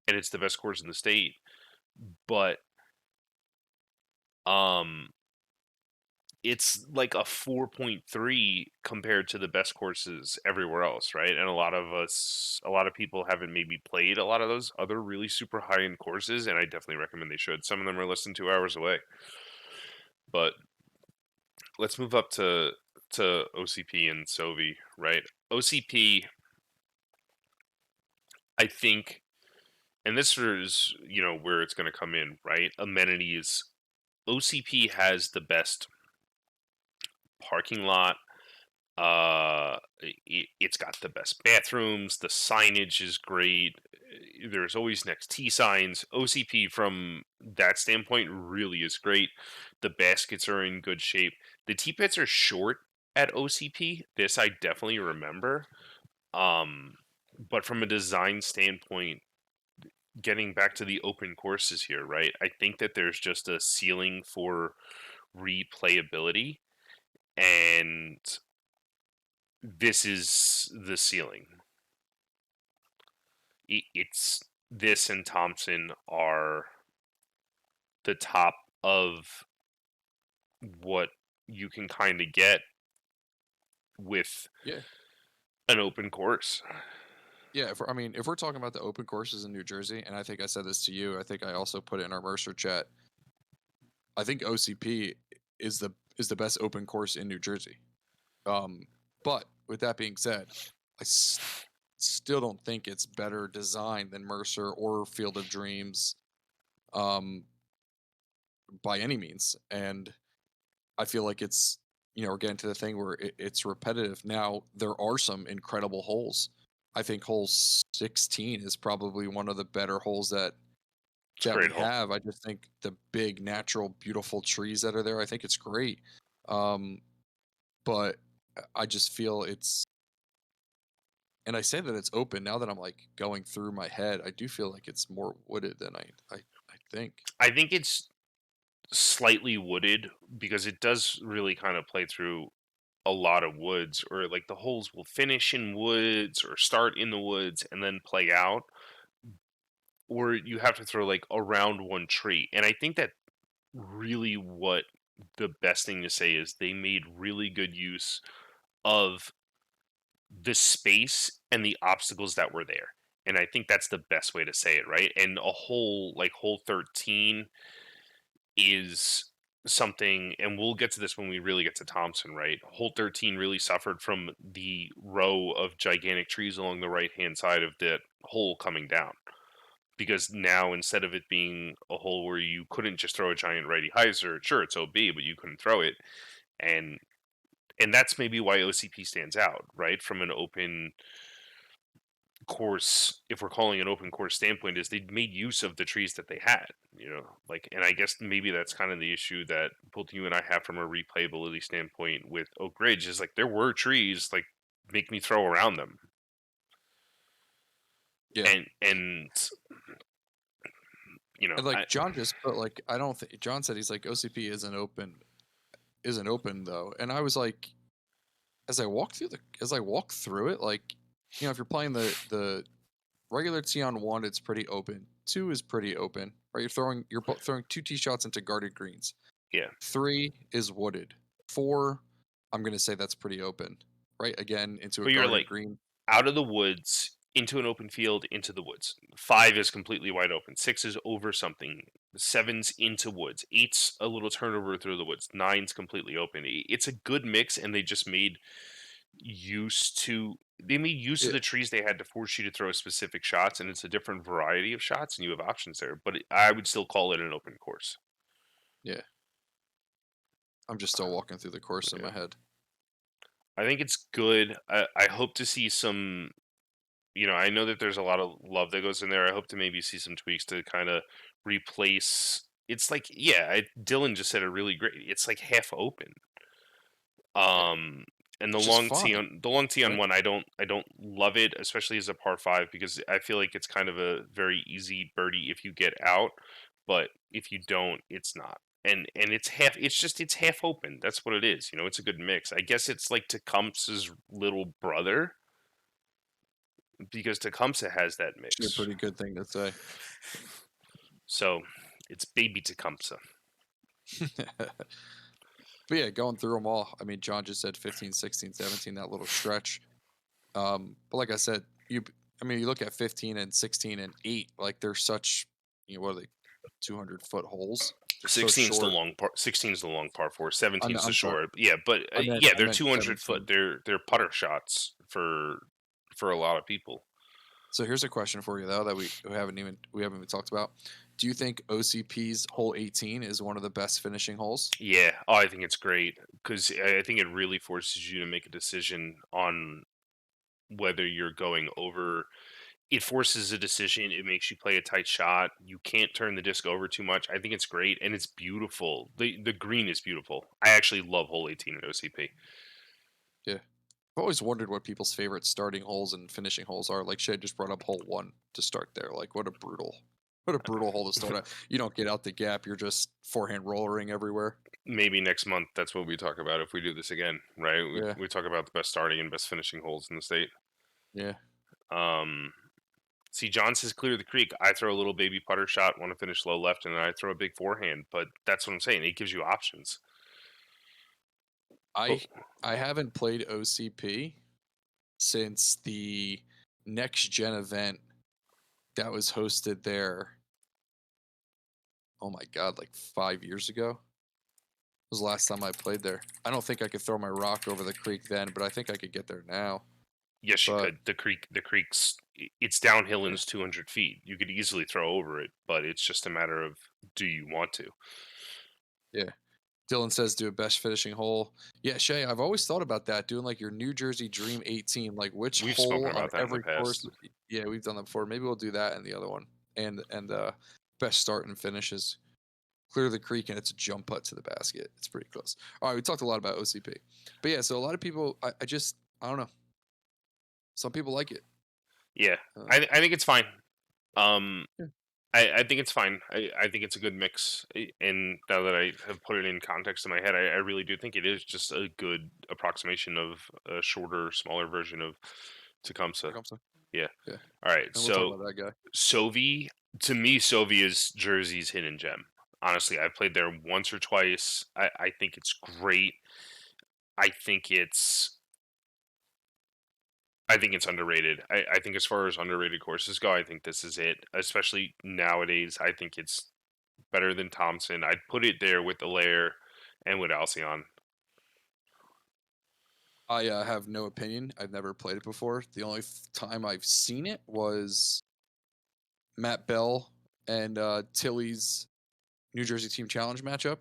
and it's the best course in the state, but um it's like a 4.3 compared to the best courses everywhere else, right? And a lot of people haven't maybe played a lot of those other really super high end courses, and I definitely recommend they should. Some of them are less than 2 hours away. But let's move up to OCP and Sovi, right? OCP, I think, and this is where it's going to come in, right? Amenities. OCP has the best parking lot. It's got the best bathrooms. The signage is great. there's always next T signs. OCP from that standpoint really is great. The baskets are in good shape. The T pits are short at OCP. This I definitely remember. Um, but from a design standpoint, getting back to the open courses here, right? I think that there's just a ceiling for replayability, and this is the ceiling. It's this and Thompson are the top of what you can kind of get with Yeah. an open course. Yeah, if we're talking about the open courses in New Jersey, and I think I said this to you, I think I also put it in our Mercer chat. I think OCP is the best open course in New Jersey. But with that being said, I still don't think it's better designed than Mercer or Field of Dreams, by any means. And I feel like we're getting to the thing where it's repetitive. Now there are some incredible holes. I think hole 16 is probably one of the better holes It's a that we great hole. have. I just think the big natural beautiful trees that are there, I think it's great. Um, but I just feel and I say that it's open now that I'm like going through my head. I do feel like it's more wooded than I think. I think it's slightly wooded because it does really kind of play through a lot of woods, or like the holes will finish in woods or start in the woods and then play out, or you have to throw like around one tree. And I think that really what the best thing to say is they made really good use of the space and the obstacles that were there. And I think that's the best way to say it, right? And a hole like hole 13 is something, and we'll get to this when we really get to Thompson, right? Hole 13 really suffered from the row of gigantic trees along the right hand side of that hole coming down. Because now instead of it being a hole where you couldn't just throw a giant righty hyzer, sure it's OB, but you couldn't throw it. And that's maybe why OCP stands out, right? From an open course, if we're calling an open course standpoint, is they made use of the trees that they had, like, and I guess maybe that's kind of the issue that both you and I have from a replayability standpoint with Oak Ridge is like there were trees, like make me throw around them. Yeah. And And like John just put like I don't think John said he's like OCP isn't open though. And I was like, as I walk through it, like, if you're playing the regular tee on 1, it's pretty open. 2 is pretty open, right? You're throwing 2 tee shots into guarded greens. yeah, 3 is wooded. 4, I'm gonna say that's pretty open, right? Again, into a but you're guarded like green. out of the woods into an open field into the woods. 5 is completely wide open. 6 is over something. 7's into woods. 8's a little turnover through the woods. 9's completely open. It's a good mix, and they just made use of Yeah, the trees they had to force you to throw specific shots, and it's a different variety of shots, and you have options there. But I would still call it an open course. yeah. I'm just still walking through the course in Yeah, my head. I think it's good. I hope to see some. I know that there's a lot of love that goes in there. I hope to maybe see some tweaks to kind of replace. It's like, yeah, Dylan just said it really great. It's like half open. Yeah, And which is fine, the long tee on right? one, I don't love it, especially as a par five, because I feel like it's kind of a very easy birdie if you get out, but if you don't, it's not. And it's half open. That's what it is. It's a good mix. I guess it's like Tecumseh's little brother, because Tecumseh has that Actually, a mix. pretty good thing to say. So it's baby Tecumseh. But yeah, going through them all. I mean, John just said 15, 16, 17, that little stretch. But like I said, you look at 15 and 16 and 8, like they're such, what are they, 200-foot holes? They're so 16's the short. long par. 16's the long par four. 17's the I'm sorry. short. Yeah, but yeah, I they're meant 200 foot. 17. They're putter shots for a lot of people. So here's a question for you though that we haven't even talked about. Do you think OCP's hole 18 is one of the best finishing holes? Yeah, oh, I think it's great because I think it really forces you to make a decision on whether you're going over it forces a decision. It makes you play a tight shot. You can't turn the disc over too much. I think it's great, and it's beautiful. The green is beautiful. I actually love hole 18 at OCP. Yeah. I've always wondered what people's favorite starting holes and finishing holes are. Like Shay just brought up hole 1 to start there. Like what a brutal hole to start at. You don't get out the gap, you're just forehand rollering everywhere. Maybe next month that's what we talk about if we do this again, right? Yeah. We talk about the best starting and best finishing holes in the state. Yeah. Um, See, John says clear the creek. I throw a little baby putter shot, want to finish low left, and then I throw a big forehand. But that's what I'm saying. It gives you options. But I I haven't played OCP since the next gen event that was hosted there. Oh my god, like 5 years ago was the last time I played there. I don't think I could throw my rock over the creek then, but I think I could get there now. yes, you But could. The creek's it's downhill and yeah, it's 200 feet. You could easily throw over it, but it's just a matter of do you want to? yeah. Dylan says do a best finishing hole. Yeah, Shay, I've always thought about that, doing like your New Jersey Dream 18, like which We've spoken hole on about that in the every course. past. Yeah, we've done that before. Maybe we'll do that in the other one. And best start and finishes. Clear the creek and it's a jump putt to the basket. It's pretty close. All right, we talked a lot about OCP. But yeah, so a lot of people I don't know. Some people like it. Yeah, Uh, I think it's fine. Um, yeah, I think it's fine. I think it's a good mix. And now that I have put it in context in my head, I really do think it is just a good approximation of a shorter, smaller version of Tecumseh. Tecumseh. Yeah. Yeah. All right. And we'll talk So about that guy. Sovi, to me, Sovi is Jersey's hidden gem. Honestly, I've played there once or twice. I think it's great. I think it's I think it's underrated. I think as far as underrated courses go, I think this is it. Especially nowadays, I think it's better than Thompson. I'd put it there with the Lair and with Alcyon. I have no opinion. I've never played it before. The only time I've seen it was Matt Bell and Tilly's New Jersey Team Challenge matchup.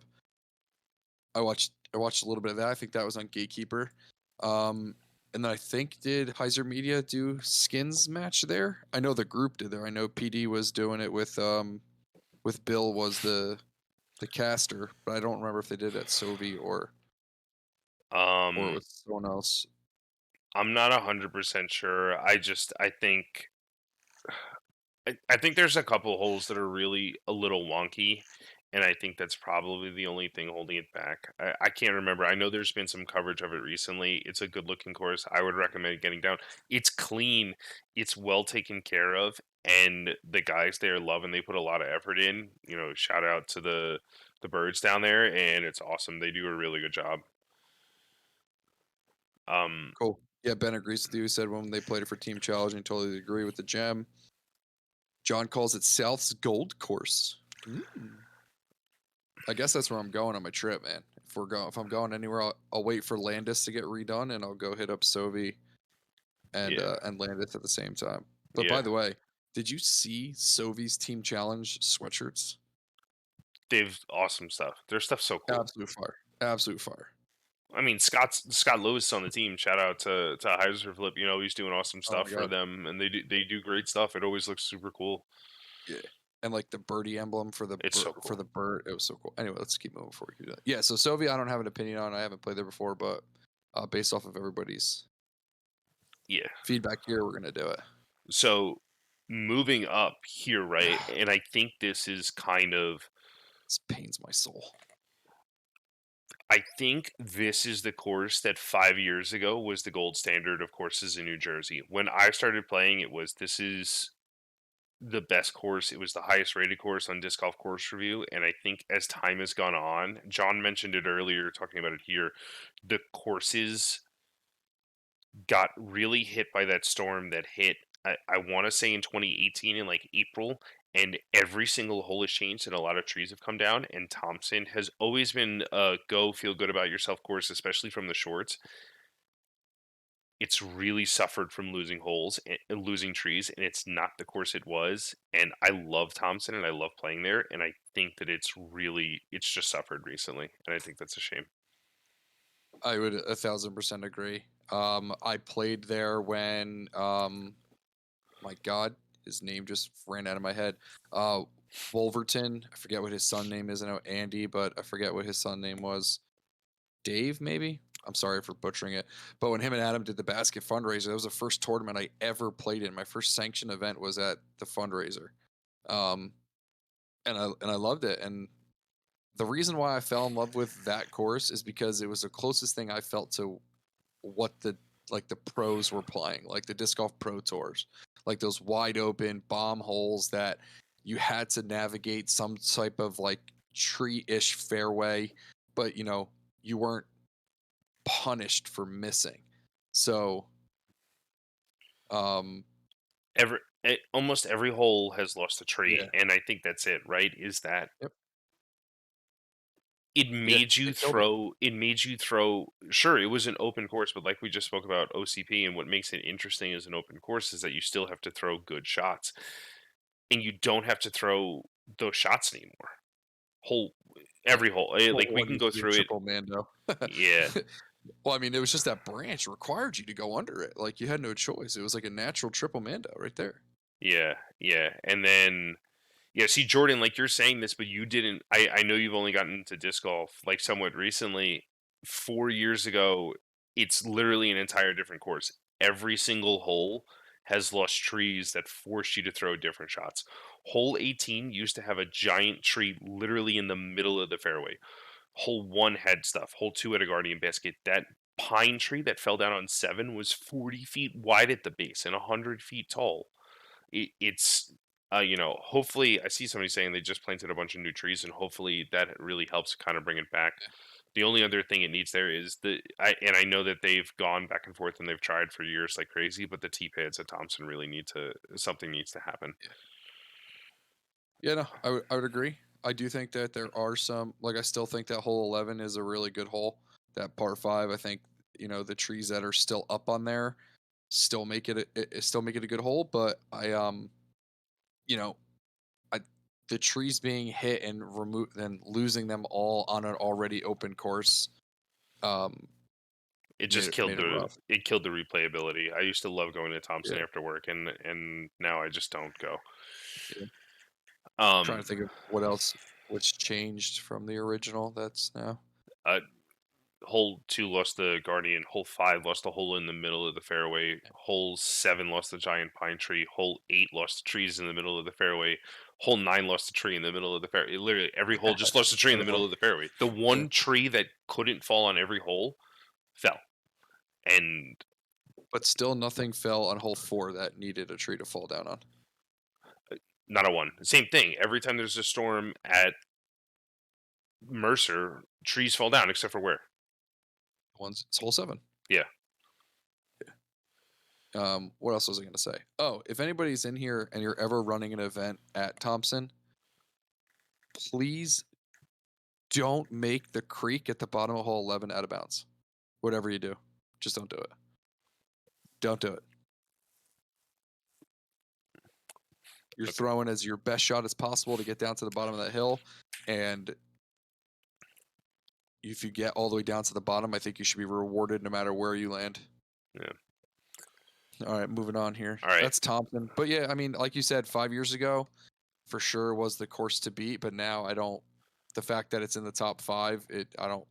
I watched a little bit of that. I think that was on Gatekeeper. And then I think did Heiser Media do skins match there? I know the group did there. I know PD was doing it with Bill was the caster, but I don't remember if they did it at Sovi or it Um, was someone else. I'm not 100% sure. I think I think there's a couple holes that are really a little wonky, and I think that's probably the only thing holding it back. I can't remember. I know there's been some coverage of it recently. It's a good looking course. I would recommend getting down. It's clean, it's well taken care of, and the guys there love and they put a lot of effort in. You know, shout out to the birds down there, and it's awesome. They do a really good job. Um, Cool. Yeah, Ben agrees with you. He said when they played it for Team Challenge, and he totally agree with the gem. John calls it South's Gold Course. Mm. I guess that's where I'm going on my trip, man. If I'm going anywhere, I'll wait for Landis to get redone, and I'll go hit up Sovi yeah, and Landis at the same time. But yeah, by the way, did you see Sovi's Team Challenge sweatshirts? they've awesome stuff. Their stuff's so cool. Absolute fire. Absolute fire. I mean, Scott Lewis on the team. Shout out to Heiser Flip. You know, he's doing awesome Oh stuff my for god. them, and they do great stuff. It always looks super cool. Yeah. And like the birdie emblem It's so for cool. the bird, it was so cool. Anyway, let's keep moving before we do that. Yeah, so Sovi, I don't have an opinion on. I haven't played there before, but based off of everybody's Yeah. feedback here, we're gonna do it. So moving up here, right? And I think this is kind of. This pains my soul. I think this is the course that 5 years ago was the gold standard of courses in New Jersey. When I started playing, it was this is the best course. It was the highest rated course on Disc Golf Course Review. And I think as time has gone on, John mentioned it earlier, talking about it here, the courses got really hit by that storm that hit, I want to say in 2018 in like April. And every single hole has changed, and a lot of trees have come down. And Thompson has always been a go feel good about yourself course, especially from the shorts. It's really suffered from losing holes and losing trees, and it's not the course it was. And I love Thompson and I love playing there, and I think that it's just suffered recently, and I think that's a shame. I would 1,000% agree. I played there when My God, his name just ran out of my head. Uh, Wolverton. I forget what his son name is. I know Andy, but I forget what his son name was. Dave, maybe. I'm sorry for butchering it. But when him and Adam did the basket fundraiser, that was the first tournament I ever played in. My first sanctioned event was at the fundraiser, um, and I loved it. And the reason why I fell in love with that course is because it was the closest thing I felt to what the pros were playing, like the disc golf pro tours, like those wide open bomb holes that you had to navigate some type of like tree-ish fairway, but you weren't punished for missing. So, um, Almost every hole has lost a tree, yeah, and I think that's it, right? Is that yep, it yeah, made they you killed it. throw it made you throw sure, it was an open course, but like we just spoke about OCP, and what makes it interesting as an open course is that you still have to throw good shots, and you don't have to throw those shots anymore. Whole Yeah. Every hole, like, we When can you go threw a through it. triple Mando. Yeah, Well, I mean, it was just that branch required you to go under it. Like you had no choice. It was like a natural triple Mando right there. yeah, yeah, and then yeah, see, Jordan, like, you're saying this, but you didn't. I know you've only gotten into disc golf like somewhat recently. 4 years ago, it's literally an entire different course. Every single hole has lost trees that force you to throw different shots. Hole 18 used to have a giant tree literally in the middle of the fairway. Hole 1 had stuff. Hole 2 had a guardian basket. That pine tree that fell down on 7 was 40 feet wide at the base and 100 feet tall. It's hopefully, I see somebody saying they just planted a bunch of new trees, and hopefully that really helps kind of bring it back. The only other thing it needs there is I know that they've gone back and forth and they've tried for years like crazy, but the T pads at Thompson really need to something needs to happen. Yeah, no, I would agree. I do think that there are some, like, I still think that hole 11 is a really good hole. That par five, I think, the trees that are still up on there still make still make it a good hole. But you know, I the trees being hit and losing them all on an already open course, um, It made just it made it rough. killed the replayability. I used to love going to Thompson Yeah, after work, and now I just don't go. yeah. Trying Um, to think of what's changed from the original. That's now. uh, Hole 2 lost the Guardian. Hole 5 lost the hole in the middle of the fairway. Hole 7 lost the giant pine tree. Hole 8 lost the trees in the middle of the fairway. Hole 9 lost the tree in the middle of the fairway. Literally, every hole just lost a tree in I the know. middle of the fairway. The Yeah. one tree that couldn't fall on every hole fell. And But still nothing fell on hole 4 that needed a tree to fall down on. not a one. Same thing. Every time there's a storm at Mercer, trees fall down, except for where? It's hole 7. Yeah. What else was I gonna say? Oh, if anybody's in here and you're ever running an event at Thompson, please don't make the creek at the bottom of hole 11 out of bounds. Whatever you do, just don't do it. Don't do it. You're Okay. throwing as your best shot as possible to get down to the bottom of that hill, and if you get all the way down to the bottom, I think you should be rewarded no matter where you land. Yeah. All right, moving on here. All right. That's Thompson. But yeah, I mean, like you said, 5 years ago, for sure was the course to beat. But now I don't. The fact that it's in the top five, I don't.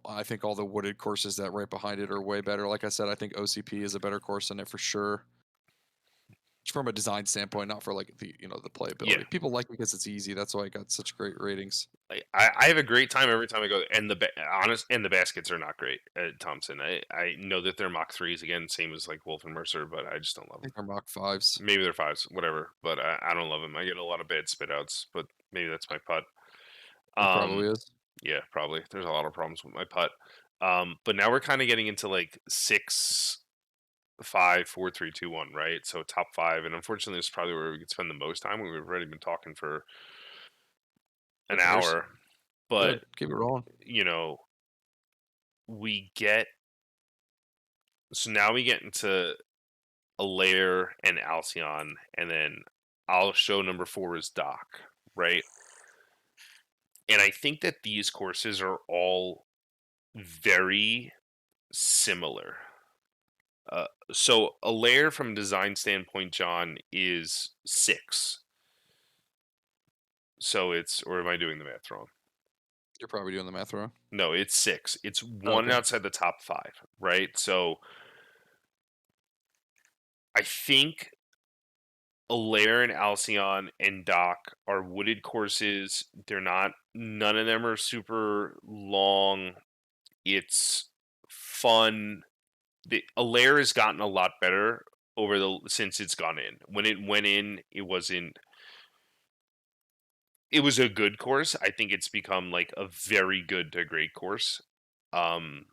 I think all the wooded courses that right behind it are way better. Like I said, I think OCP is a better course than it for sure. From a design standpoint, not for like the Yeah. playability. People like it because it's easy. That's why it got such great ratings. I have a great time every time I go, and the baskets are not great at Thompson. I know that they're Mach 3s again, same as like Wolf and Mercer, but I just don't love I them. think they're Mach fives. Maybe they're 5s, whatever, but I don't love them. I get a lot of bad spit outs, but maybe that's my putt. It Um, probably is. yeah, probably. There's a lot of problems with my putt. But now we're kind of getting into like 6, 5, 4, 3, 2, 1, right? So top 5, and unfortunately, this is probably where we could spend the most time. We've already been talking for Who an cares? hour, Good. but Keep it rolling. you know, we get so now we get into Alair and Alcyon, and then I'll show number 4 is Doc, right? And I think that these courses are all very similar. So a layer from a design standpoint, John, is 6. So it's, or am I doing the math wrong? You're probably doing the math wrong. No, it's 6. It's Oh, one okay. outside the top 5, right? So I think Alair and Alcyon and Dock are wooded courses. They're not, none of them are super long. It's fun. The Alair has gotten a lot better over the since it's gone in. When it went in, it was a good course. I think it's become like a very good to great course. Um,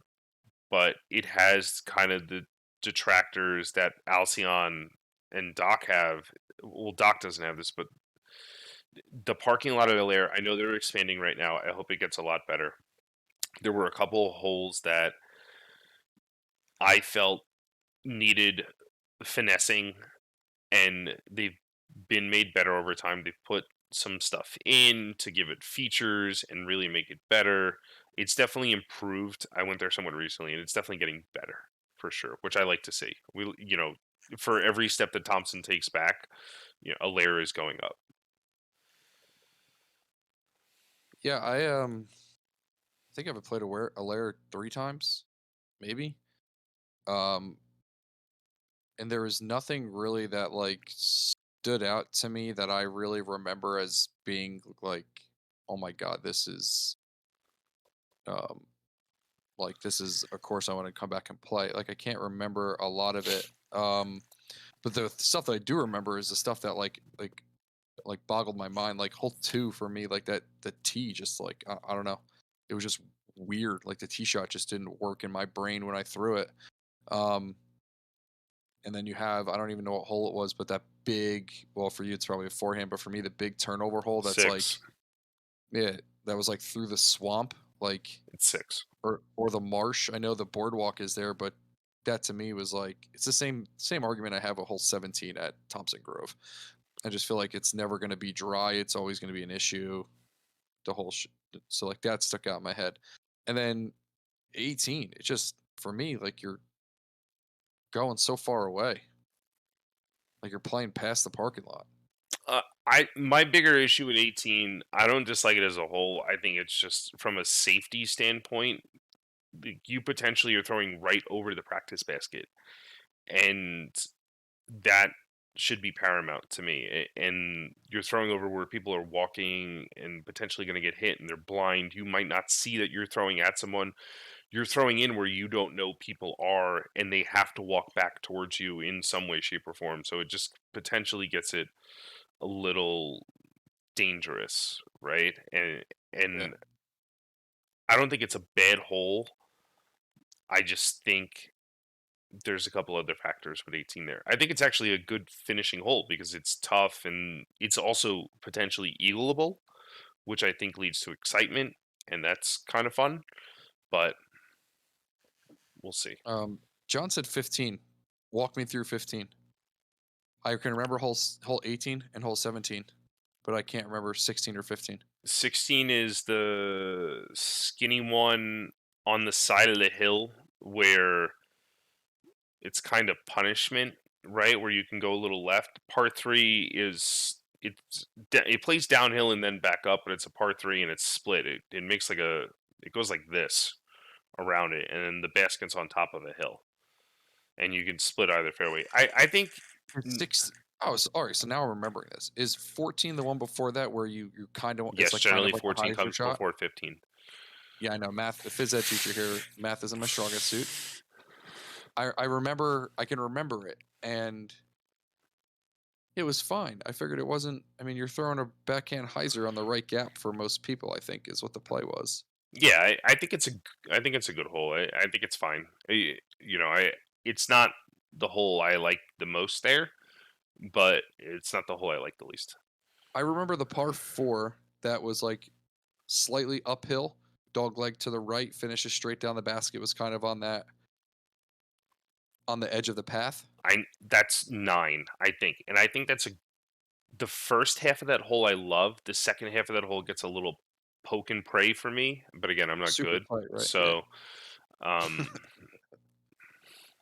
but it has kind of the detractors that Alcyon and Doc have. Well, Doc doesn't have this, but the parking lot of Alair, I know they're expanding right now. I hope it gets a lot better. There were a couple of holes that I felt needed finessing, and they've been made better over time. They've put some stuff in to give it features and really make it better. It's definitely improved. I went there somewhat recently, and it's definitely getting better for sure, which I like to see. For every step that Thompson takes back, a layer is going up. Yeah, I think I've played a layer 3 times, maybe. Um, and there was nothing really that like stood out to me that I really remember as being like, oh my god, um this is a course I want to come back and play. Like I can't remember a lot of it. But the stuff that I do remember is the stuff that like boggled my mind. Like hole 2 for me, like that the tee just like I don't know. It was just weird. Like the tee shot just didn't work in my brain when I threw it. Um and then you have I don't even know what hole it was, but that big, well for you it's probably a forehand, but for me the big turnover hole that's 6. like, yeah, that was like through the swamp, like, It's 6. or the marsh. I know the boardwalk is there, but that to me was like it's the same argument I have a hole 17 at Thompson Grove. I just feel like it's never going to be dry. It's always going to be an issue. The whole so like that stuck out in my head. And then 18, it just for me like you're going so far away. Like you're playing past the parking lot. I my bigger issue with 18, I don't dislike it as a whole. I think it's just from a safety standpoint, you potentially are throwing right over the practice basket, and that should be paramount to me. And you're throwing over where people are walking and potentially going to get hit, and they're blind. You might not see that you're throwing at someone. You're throwing in where you don't know people are, and they have to walk back towards you in some way, shape, or form. So it just potentially gets it a little dangerous, right? Yeah. And I don't think it's a bad hole. I just think there's a couple other factors with 18 there. I think it's actually a good finishing hole because it's tough and it's also potentially eagleable, which I think leads to excitement, and that's kind of fun. But we'll see. John said 15. Walk me through 15. I can remember hole 18 and hole 17, but I can't remember 16 or 15. 16 is the skinny one on the side of the hill where it's kind of punishment, right? Where you can go a little left. Par 3 is it plays downhill and then back up, but it's a par 3 and it's split. It makes like it goes like this around it, and then the basket's on top of a hill, and you can split either fairway. I think It's 6. Oh, so, all right. So now I'm remembering this. Is 14 the one before that where you kind of it's yes, like kind generally of like a 14 hyzer comes shot? before 15. Yeah, I know math. The phys ed teacher here, math isn't my strongest suit. I remember I can remember it, and it was fine. I figured it wasn't. I mean, you're throwing a backhand hyzer on the right gap for most people. I think is what the play was. Yeah, I think it's a good hole. I think it's fine. It's not the hole I like the most there, but it's not the hole I like the least. I remember the par 4 that was like slightly uphill, dog leg to the right, finishes straight down the basket. Was kind of on the edge of the path. I That's 9, I think, and I think the first half of that hole I love. The second half of that hole gets a little poke and pray for me, but again, I'm not Super good, tight, right? Yeah. so um,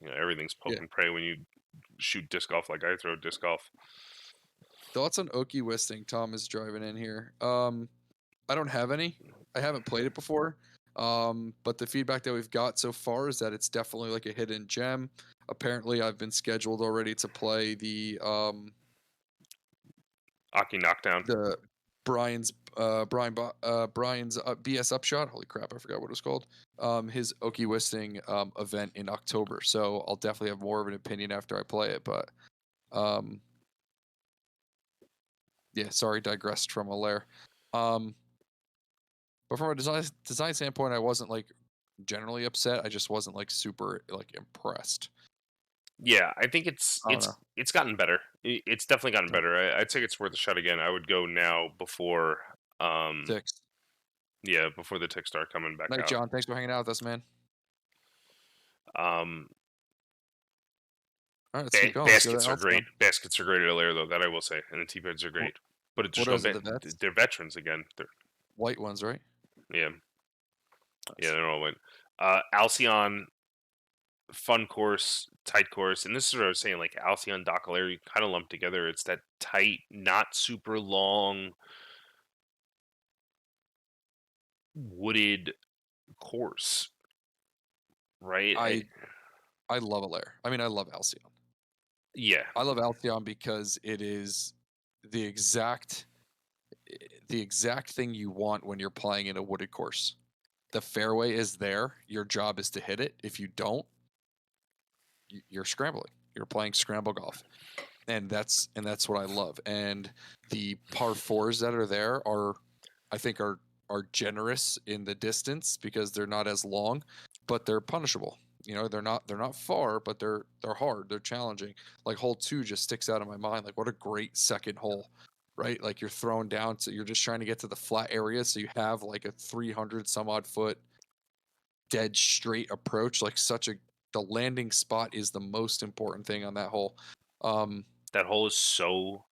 Everything's poke Yeah. and pray when you shoot disc golf like I throw disc golf. Thoughts on Okie Wisting? Tom is driving in here. I don't have any. I haven't played it before. But the feedback that we've got so far is that it's definitely like a hidden gem. Apparently, I've been scheduled already to play Aki knockdown. the Brian's BS Upshot. Holy crap, I forgot what it was called. His Okie Wisting event in October. So I'll definitely have more of an opinion after I play it. But yeah, sorry, digressed from a lair. But from a design standpoint, I wasn't like generally upset. I just wasn't like super like impressed. Yeah, I think I don't know. it's gotten better. It's definitely gotten Yeah. better. I'd say it's worth a shot again. I would go now before, Six. yeah, before the ticks start coming back Night, out. John. Thanks for hanging out with us, man. Um, All right, let's keep going. Let's go to baskets are great. Alcyon. Baskets are great at Alair, though. That I will say, and the T-pads are great. But just What going is it? back, The vets? they're veterans again. White ones, right? Yeah, Nice. they're all win. Alcyon, fun course, tight course, and this is what I was saying. Like Alcyon, Dock Alair, you kind of lump together. It's that tight, not super long, wooded course, right? I love Alair. I mean, I love Alcyon. Yeah, I love Alcyon because it is the exact thing you want when you're playing in a wooded course. The fairway is there. Your job is to hit it. If you don't, you're scrambling. You're playing scramble golf. And that's what I love. And the par fours that are there I think are generous in the distance because they're not as long, but they're punishable. They're not far, but they're hard. They're challenging. Like hole 2 just sticks out of my mind. Like what a great second hole, right? Like you're throwing down, so you're just trying to get to the flat area, so you have like a 300 some odd foot dead straight approach. Like the landing spot is the most important thing on that hole. that hole is so.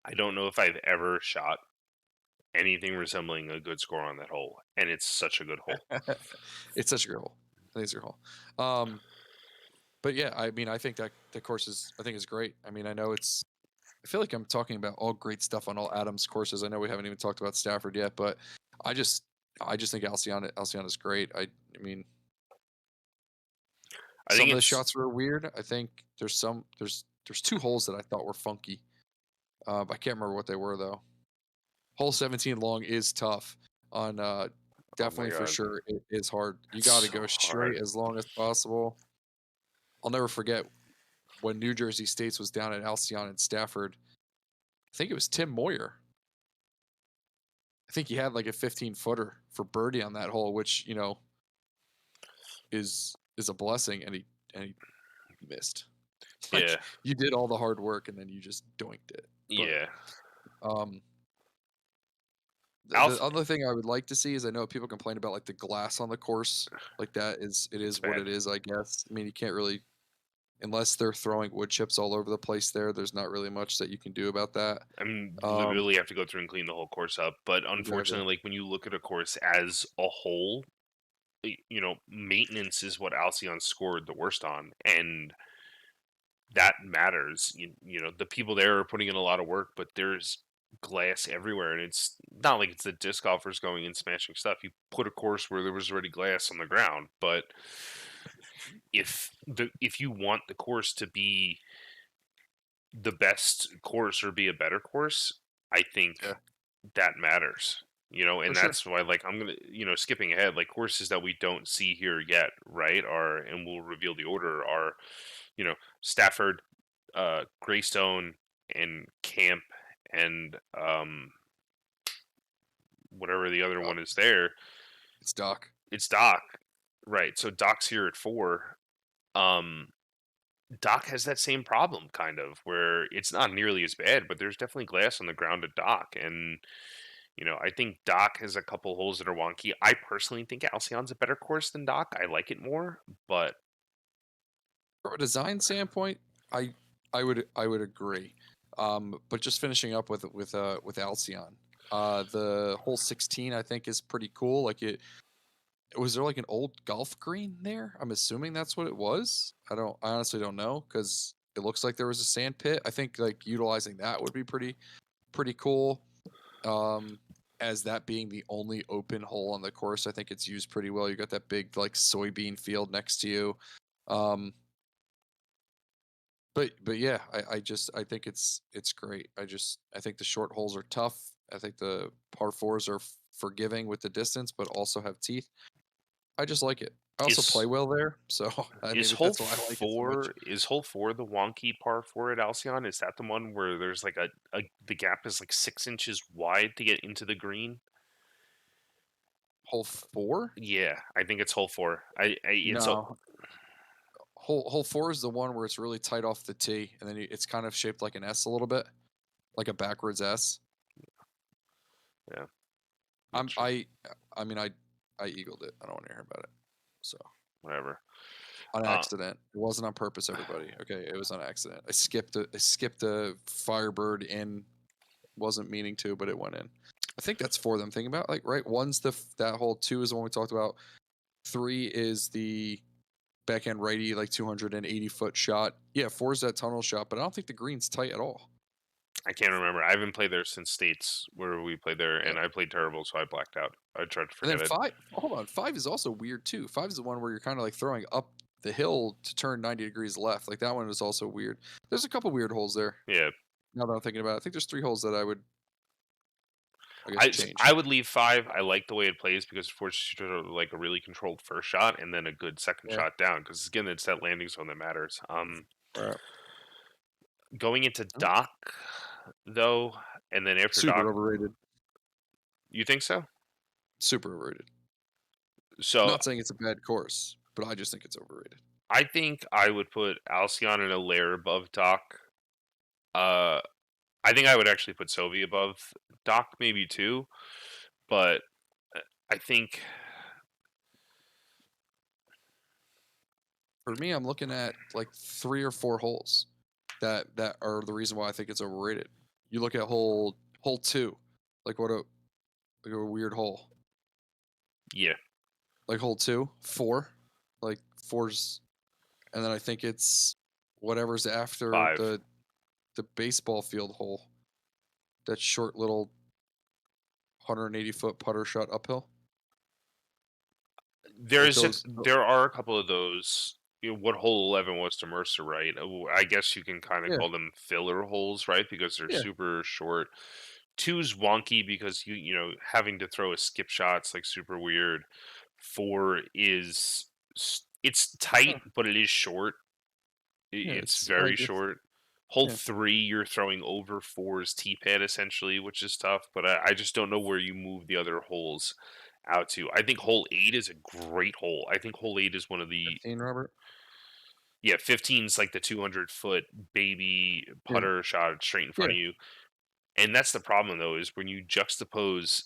I don't know if I've ever shot anything resembling a good score on that hole, and it's such a good hole. It's such a great hole. I think it's a great hole. But yeah, I mean, I think that the course is great. I mean, I feel like I'm talking about all great stuff on all Adams courses. I know we haven't even talked about Stafford yet, but I just think Alcyon is great. I mean, I think some of the it's shots were weird. I think there's 2 holes that I thought were funky. I can't remember what they were though. Hole 17 long is tough on oh my definitely for god, sure it is hard. You it's got to so go hard. straight as long as possible. I'll never forget when New Jersey State's was down at Alcyon and Stafford. I think it was Tim Moyer. I think he had like a 15-footer for birdie on that hole, which is a blessing, and he missed. Yeah, Like you did all the hard work and then you just doinked it. But yeah. um, the Alf, other thing I would like to see is I know people complain about like the glass on the course. Like it it's is what bad. it is, I guess. I mean, you can't really unless they're throwing wood chips all over the place there. There's not really much that you can do about that. I mean, you Um, literally have to go through and clean the whole course up. But exactly. unfortunately, like when you look at a course as a whole, maintenance is what Alcyon scored the worst on, and that matters. The people there are putting in a lot of work, but there's glass everywhere, and it's not like it's the disc golfers going and smashing stuff. You put a course where there was already glass on the ground, but if you want the course to be the best course or be a better course, I think Yeah, that matters. for And sure. that's why, like, I'm gonna, skipping ahead, like courses that we don't see here yet, right? And we'll reveal the order are, Stafford, Greystone, and Camp, and whatever the other Uh, one is there. it's Doc. It's Doc, right? So Doc's here at 4. Um, Doc has that same problem, kind of, where it's not nearly as bad, but there's definitely glass on the ground at Doc, and I think Doc has a couple holes that are wonky. I personally think Alcyon's a better course than Doc. I like it more, but From a design standpoint, I I would agree. But just finishing up with Alcyon, the hole 16 I think is pretty cool. Like was there like an old golf green there? I'm assuming that's what it was. I honestly don't know because it looks like there was a sand pit. I think like utilizing that would be pretty cool. Um, as that being the only open hole on the course, I think it's used pretty well. You got that big like soybean field next to you. Um, but yeah, I think it's great. I think the short holes are tough. I think the par fours are forgiving with the distance, but also have teeth. I just like it. I also play Is well there, so I is mean hole that's why I like it so much. 4 is hole 4 the wonky par 4 at Alcyon? Is that the one where there's like a the gap is like 6 inches wide to get into the green? Hole four? Yeah, I think it's hole 4. I it's a No, hole four is the one where it's really tight off the tee, and then it's kind of shaped like an S a little bit, like a backwards S. yeah, not I'm sure. I mean I eagled it. I don't want to hear about it. So Whatever. on Uh, accident. It wasn't on purpose, everybody. Okay, it was on accident. I skipped a Firebird in. Wasn't meaning to, but it went in. I think that's four them thinking about. Like right, one's that hole. Two is the one we talked about. Three is the backhand righty, like 280-foot shot. Yeah, four is that tunnel shot, but I don't think the green's tight at all. I can't remember. I haven't played there since States where we played there, Yeah. and I played terrible, so I blacked out. I tried to And then forget it. five, hold on, five is also weird too. Five is the one where you're kind of like throwing up the hill to turn 90 degrees left. Like that one is also weird. There's a couple weird holes there. Yeah, Now that I'm thinking about it, I think there's three holes that I would, I guess, change. I would leave 5. I like the way it plays because it forces you to like a really controlled first shot and then a good second Yeah. shot down. Because again, it's that landing zone that matters. Right. Going into dock though, and then after dock, Super overrated. you think so? Super overrated. So Not saying it's a bad course, but I just think it's overrated. I think I would put Alcyon in a layer above dock. Uh, I think I would actually put Sovi above dock, maybe too. But I think For me, I'm looking at like three or four holes that are the reason why I think it's overrated. You look at hole two, like what a like a weird hole. yeah, Like hole two, four, like fours, and then I think it's whatever's after 5. the baseball field hole, that short little 180-foot putter shot uphill. Like those, There are a couple of those. You know, what hole 11 was to Mercer, right? I guess you can kind of yeah, call them filler holes, right? Because they're yeah, super short. Two's wonky because you know having to throw a skip shot's like super weird. 4 is it's tight, yeah, but it is short. yeah. It's It's very like it's short. Hole yeah. 3, you're throwing over 4's tee pad essentially, which is tough. But I just don't know where you move the other holes out to. I think hole 8 is a great hole. I think hole 8 is one of the 15, Robert. yeah, 15's like the 200-foot baby Yeah, putter shot straight in front yeah, of you. And that's the problem though, is when you juxtapose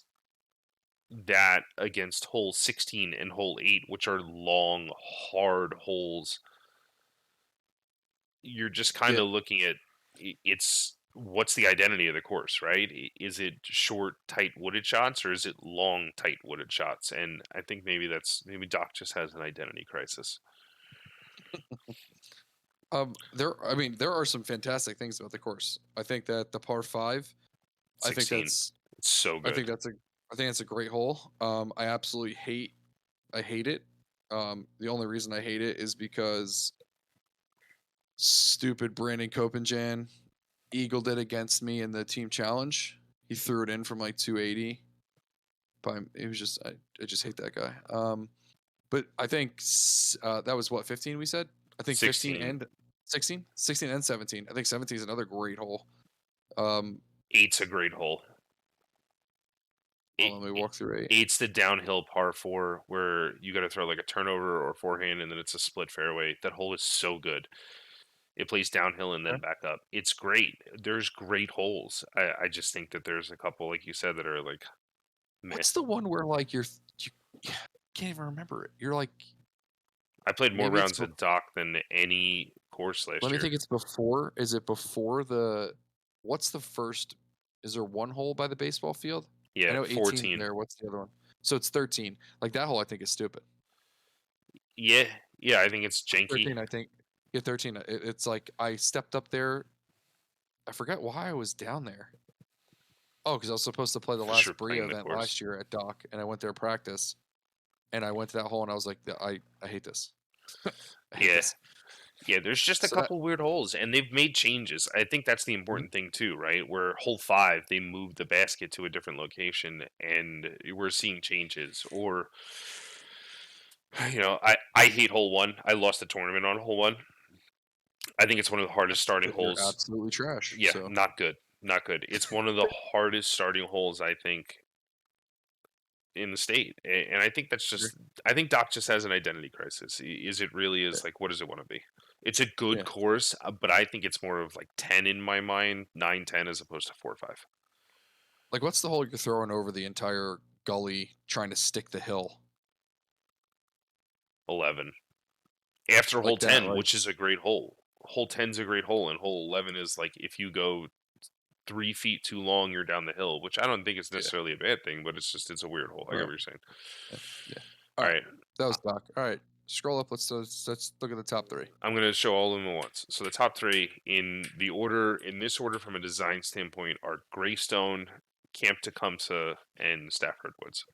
that against hole 16 and hole 8, which are long, hard holes, you're just kind yeah. of looking at it's what's the identity of the course, right? Is it short, tight wooded shots or is it long, tight wooded shots? And I think maybe Doc just has an identity crisis. I mean, there are some fantastic things about the course. I think that the par five, I think 16, it's so I think good. that's a, I think that's a great hole. I absolutely I hate it. The only reason I hate it is because stupid Brandon Copenjan eagled it against me in the team challenge. He threw it in from like 280. But it was just, I just hate that guy. But I think that was what 15 we said. I think 15 16, and 16, 16 and 17. I think 17 is another great hole. Um, 8's a great hole. hold on, let me walk through eight. Eight's the downhill par 4 where you got to throw like a turnover or forehand and then it's a split fairway. That hole is so good. It plays downhill and then Okay. back up. It's great. There's great holes. I just think that there's a couple, like you said, that are like meh. What's the one where like you can't even remember it? You're like I played more maybe it's. rounds at Dock than any course Let last me year. think. It's before. Is it before the? What's the first? Is there one hole by the baseball field? I Yeah, know 18's 14. there. What's the other one? So it's 13. Like that hole, I think is stupid. Yeah, yeah, I think it's Like janky. 13, I think. Yeah, 13. It's like I stepped up there. I forget why I was down there. Oh, because I was supposed to play the For sure last playing Bria the event course. last year at Dock, and I went there to practice, and I went to that hole, and I was like, I hate this. I hate Yeah. this. Yeah, there's just a So that couple weird holes, and they've made changes. I think that's the Mhm. important thing too, right? Where hole 5, they moved the basket to a different location, and we're seeing changes. Or, I hate hole 1. I lost the tournament on hole 1. I think it's one of the hardest That's starting because you're holes. absolutely trash. Yeah, So not good, not good. It's one of the hardest starting holes I think in the state, and I think that's agree. just. I think Doc just has an identity crisis. Is it really Yeah, is like what does it want to be? It's a good yeah. course, but I think it's more of like 10 in my mind, 9, 10 as opposed to 4 or 5. Like, what's the hole you're throwing over the entire gully trying to stick the hill 11 after hole like that? 10, Like, which is a great hole. Hole 10 is a great hole, and hole 11 is like if you go 3 feet too long, you're down the hill, which I don't think is yeah, necessarily a bad thing, but it's a weird hole. I get right. what you're saying. Yeah, yeah. All All right, right, that was Doc. All right, scroll up. Let's look at the top three. I'm going to show all of them at once. So the top 3 in this order from a design standpoint are Greystone, Camp Tecumseh, and Stafford Woods.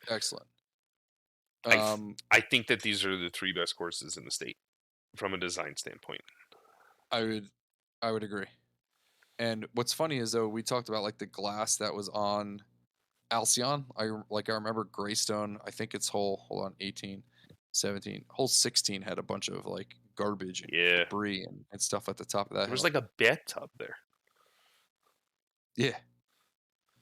Excellent. I th- Um, I think that these are the 3 best courses in the state from a design standpoint. I would I would agree. And what's funny is though we talked about like the glass that was on Alcyon. I remember Greystone. I think it's hole hold on 18, 17. Hole 16 had a bunch of like garbage and Yeah, debris and stuff at the top of that there was hill. like a bathtub there. Yeah.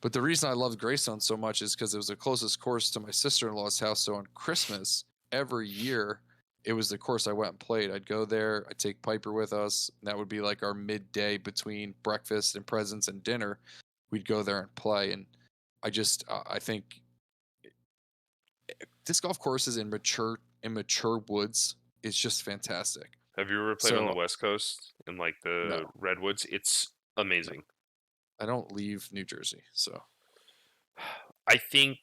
But the reason I loved Greystone so much is because it was the closest course to my sister in law's house. So on Christmas, every year, it was the course I went and played. I'd go there, I'd take Piper with us. And that would be like our midday between breakfast and presents and dinner. We'd go there and play. And I think disc golf courses in mature woods is just fantastic. Have you ever played on the So West Coast in like the no, redwoods? It's no, amazing. I don't leave New Jersey. So I think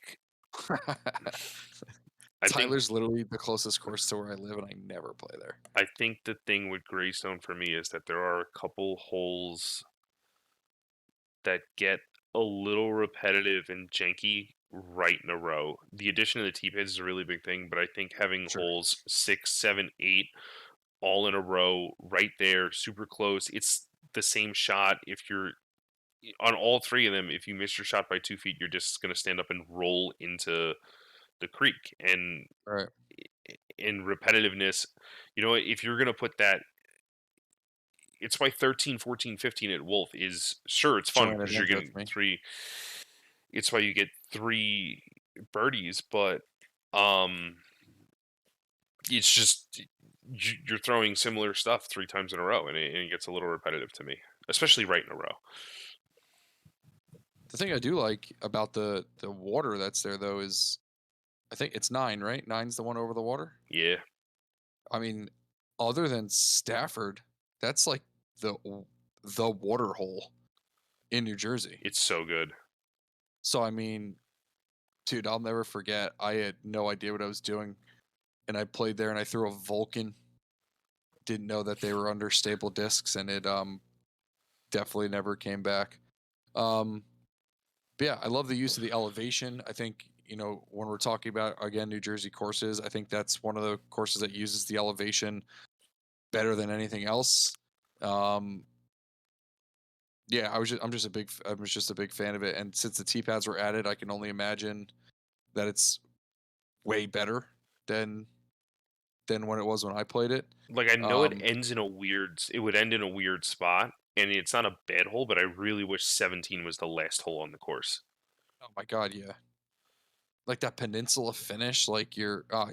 I think Tyler's literally the closest course to where I live, and I never play there. I think the thing with Greystone for me is that there are a couple holes that get a little repetitive and janky right in a row. The addition of the tee pads is a really big thing, but I think having Sure. holes 6, 7, 8 all in a row right there, super close. It's the same shot. If you're on all 3 of them, if you miss your shot by 2 feet, you're just going to stand up and roll into the creek. And All right. in repetitiveness, if you're going to put that, it's why 13, 14, 15 at Wolf is sure it's fun Joanna because you're didn't go getting with me. 3. It's why you get 3 birdies, but um, it's just you're throwing similar stuff 3 times in a row, and it gets a little repetitive to me, especially right in a row. The thing I do like about the water that's there though is I think it's 9, right? Nine's the one over the water. Yeah, I mean, other than Stafford, that's like the the water hole in New Jersey. it's so good. So I mean, dude, I'll never forget. I had no idea what I was doing, and I played there, and I threw a Vulcan. Didn't know that they were under stable discs, and it definitely never came back. Um, but yeah, I love the use of the elevation. I think when we're talking about again New Jersey courses, I think that's one of the courses that uses the elevation better than anything else. Um, yeah, I was just a big fan of it, and since the tee pads were added, I can only imagine that it's way better than when it was when I played it. Like I know Um, it would end in a weird spot, and it's not a bad hole, but I really wish 17 was the last hole on the course. oh my god, yeah, like that peninsula finish, like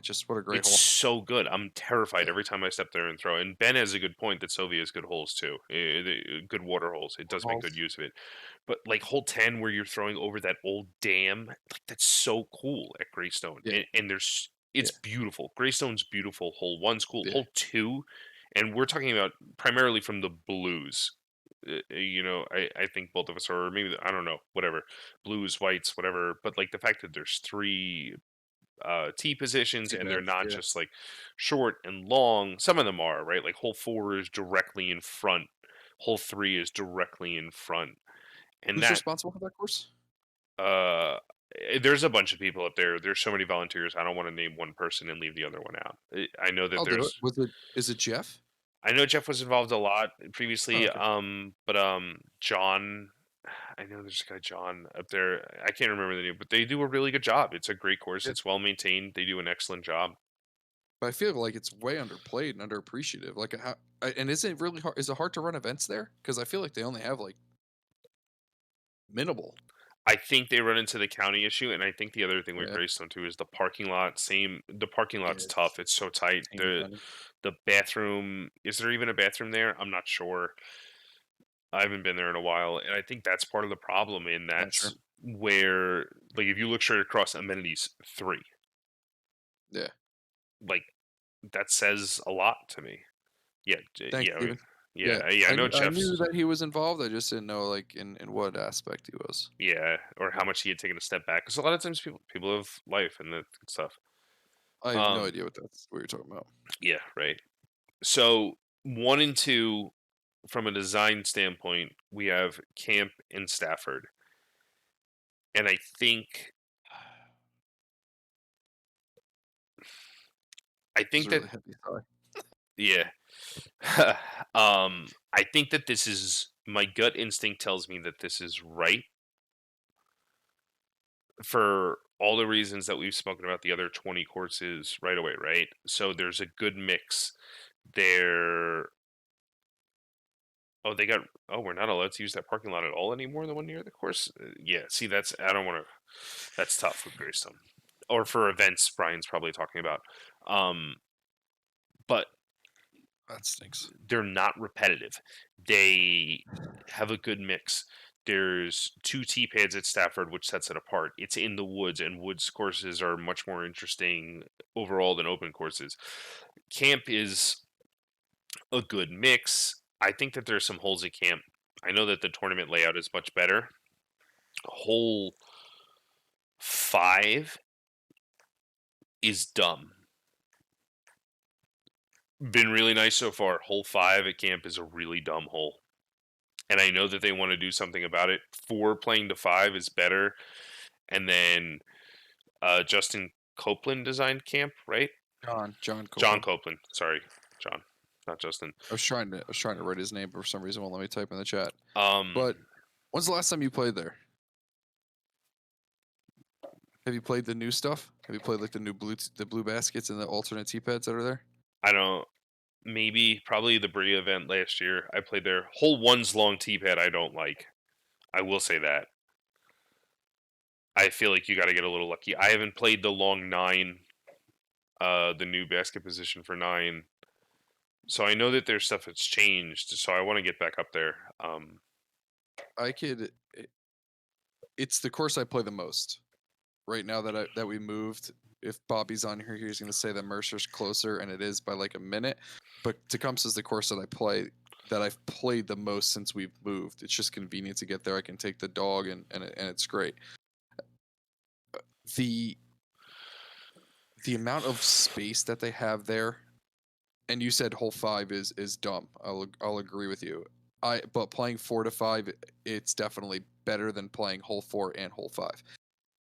just what a great It's hole. so good. I'm terrified Yeah, every time I step there and throw. And Ben has a good point that Sylvia has good holes too. Good water holes. It does make good balls. use of it. But like hole 10 where you're throwing over that old dam, like that's so cool at Greystone. Yeah, And it's yeah, beautiful. Greystone's beautiful. Hole 1's cool. yeah. Hole 2, and we're talking about primarily from the blues. I think both of us are, or maybe I don't know, whatever, blues, whites, whatever. But like the fact that there's three T positions and they're T-bats, not yeah. just like short and long. Some of them are, right? Like hole 4 is directly in front, hole 3 is directly in front, and Who's that responsible for that course? uh there's a bunch of people up there. There's so many volunteers. I don't want to name one person and leave the other one out. I know that I'll do it. there's Is it Jeff? I know Jeff was involved a lot Oh, previously, okay. but John, I know there's a guy John up there. I can't remember the name, but they do a really good job. It's a great course. Yeah. It's well maintained. They do an excellent job. But I feel like it's way underplayed and underappreciated. Like, and is it really hard? Is it hard to run events there? Because I feel like they only have like minimal. I think they run into the county issue, and I think the other thing with Yeah. Greystone too is the parking lot. The parking Yeah. lot's tough. It's so tight. Teeny tiny. The bathroom, is there even a bathroom there? I'm not sure. I haven't been there in a while, and I think that's part of the problem. And Not sure. that's where, like, if you look straight across, amenities 3, Yeah. like that says a lot to me. Yeah, Thanks, yeah, Steven. Yeah. yeah. I know I knew Jeff's. that he was involved. I just didn't know like in what aspect he was. Yeah, or how much he had taken a step back. Because a lot of times people have life and that good stuff. I have no Um, idea what you're talking about. yeah, right. So 1 and 2, from a design standpoint, we have Camp and Stafford, and I It's think a that really heavy sigh. yeah, I think that this is my gut instinct tells me that this is right for all the reasons that we've spoken about the other 20 courses right away, right? So there's a good mix there. Oh, they got. Oh, we're not allowed to use that parking lot at all anymore. The one near the course. Yeah. See, that's. I don't want to. That's tough with Greystone, or for events. Brian's probably talking about. But That stinks. they're not repetitive. They have a good mix. There's 2 T pads at Stafford, which sets it apart. It's in the woods, and woods courses are much more interesting overall than open courses. Camp is a good mix. I think that there's some holes at Camp. I know that the tournament layout is much better. Hole 5 is dumb. Been really nice so far. Hole 5 at Camp is a really dumb hole. And I know that they want to do something about it. 4 playing to 5 is better. And then Justin Copeland designed Camp, right? John John Copeland. Copeland. Sorry, John, not Justin. I was trying to write his name, but for some reason won't let me type in the chat. Um, But when's the last time you played there? Have you played the new stuff? Have you played like the new blue baskets and the alternate T pads that are there? I don't. Maybe probably the Bria event last year. I played there. Hole 1's long T pad. I don't like. I will say that. I feel like you got to get a little lucky. I haven't played the long 9, the new basket position for 9. So I know that there's stuff that's changed. So I want to get back up there. I could. It's the course I play the most right now that we moved. If Bobby's on here, he's going to say that Mercer's closer, and it is by like a minute. But Tecumseh's the course that I've played the most since we've moved. It's just convenient to get there. I can take the dog, and it's great. The amount of space that they have there, and you said hole 5 is dumb. I'll agree with you. But playing 4 to 5, it's definitely better than playing hole 4 and hole 5.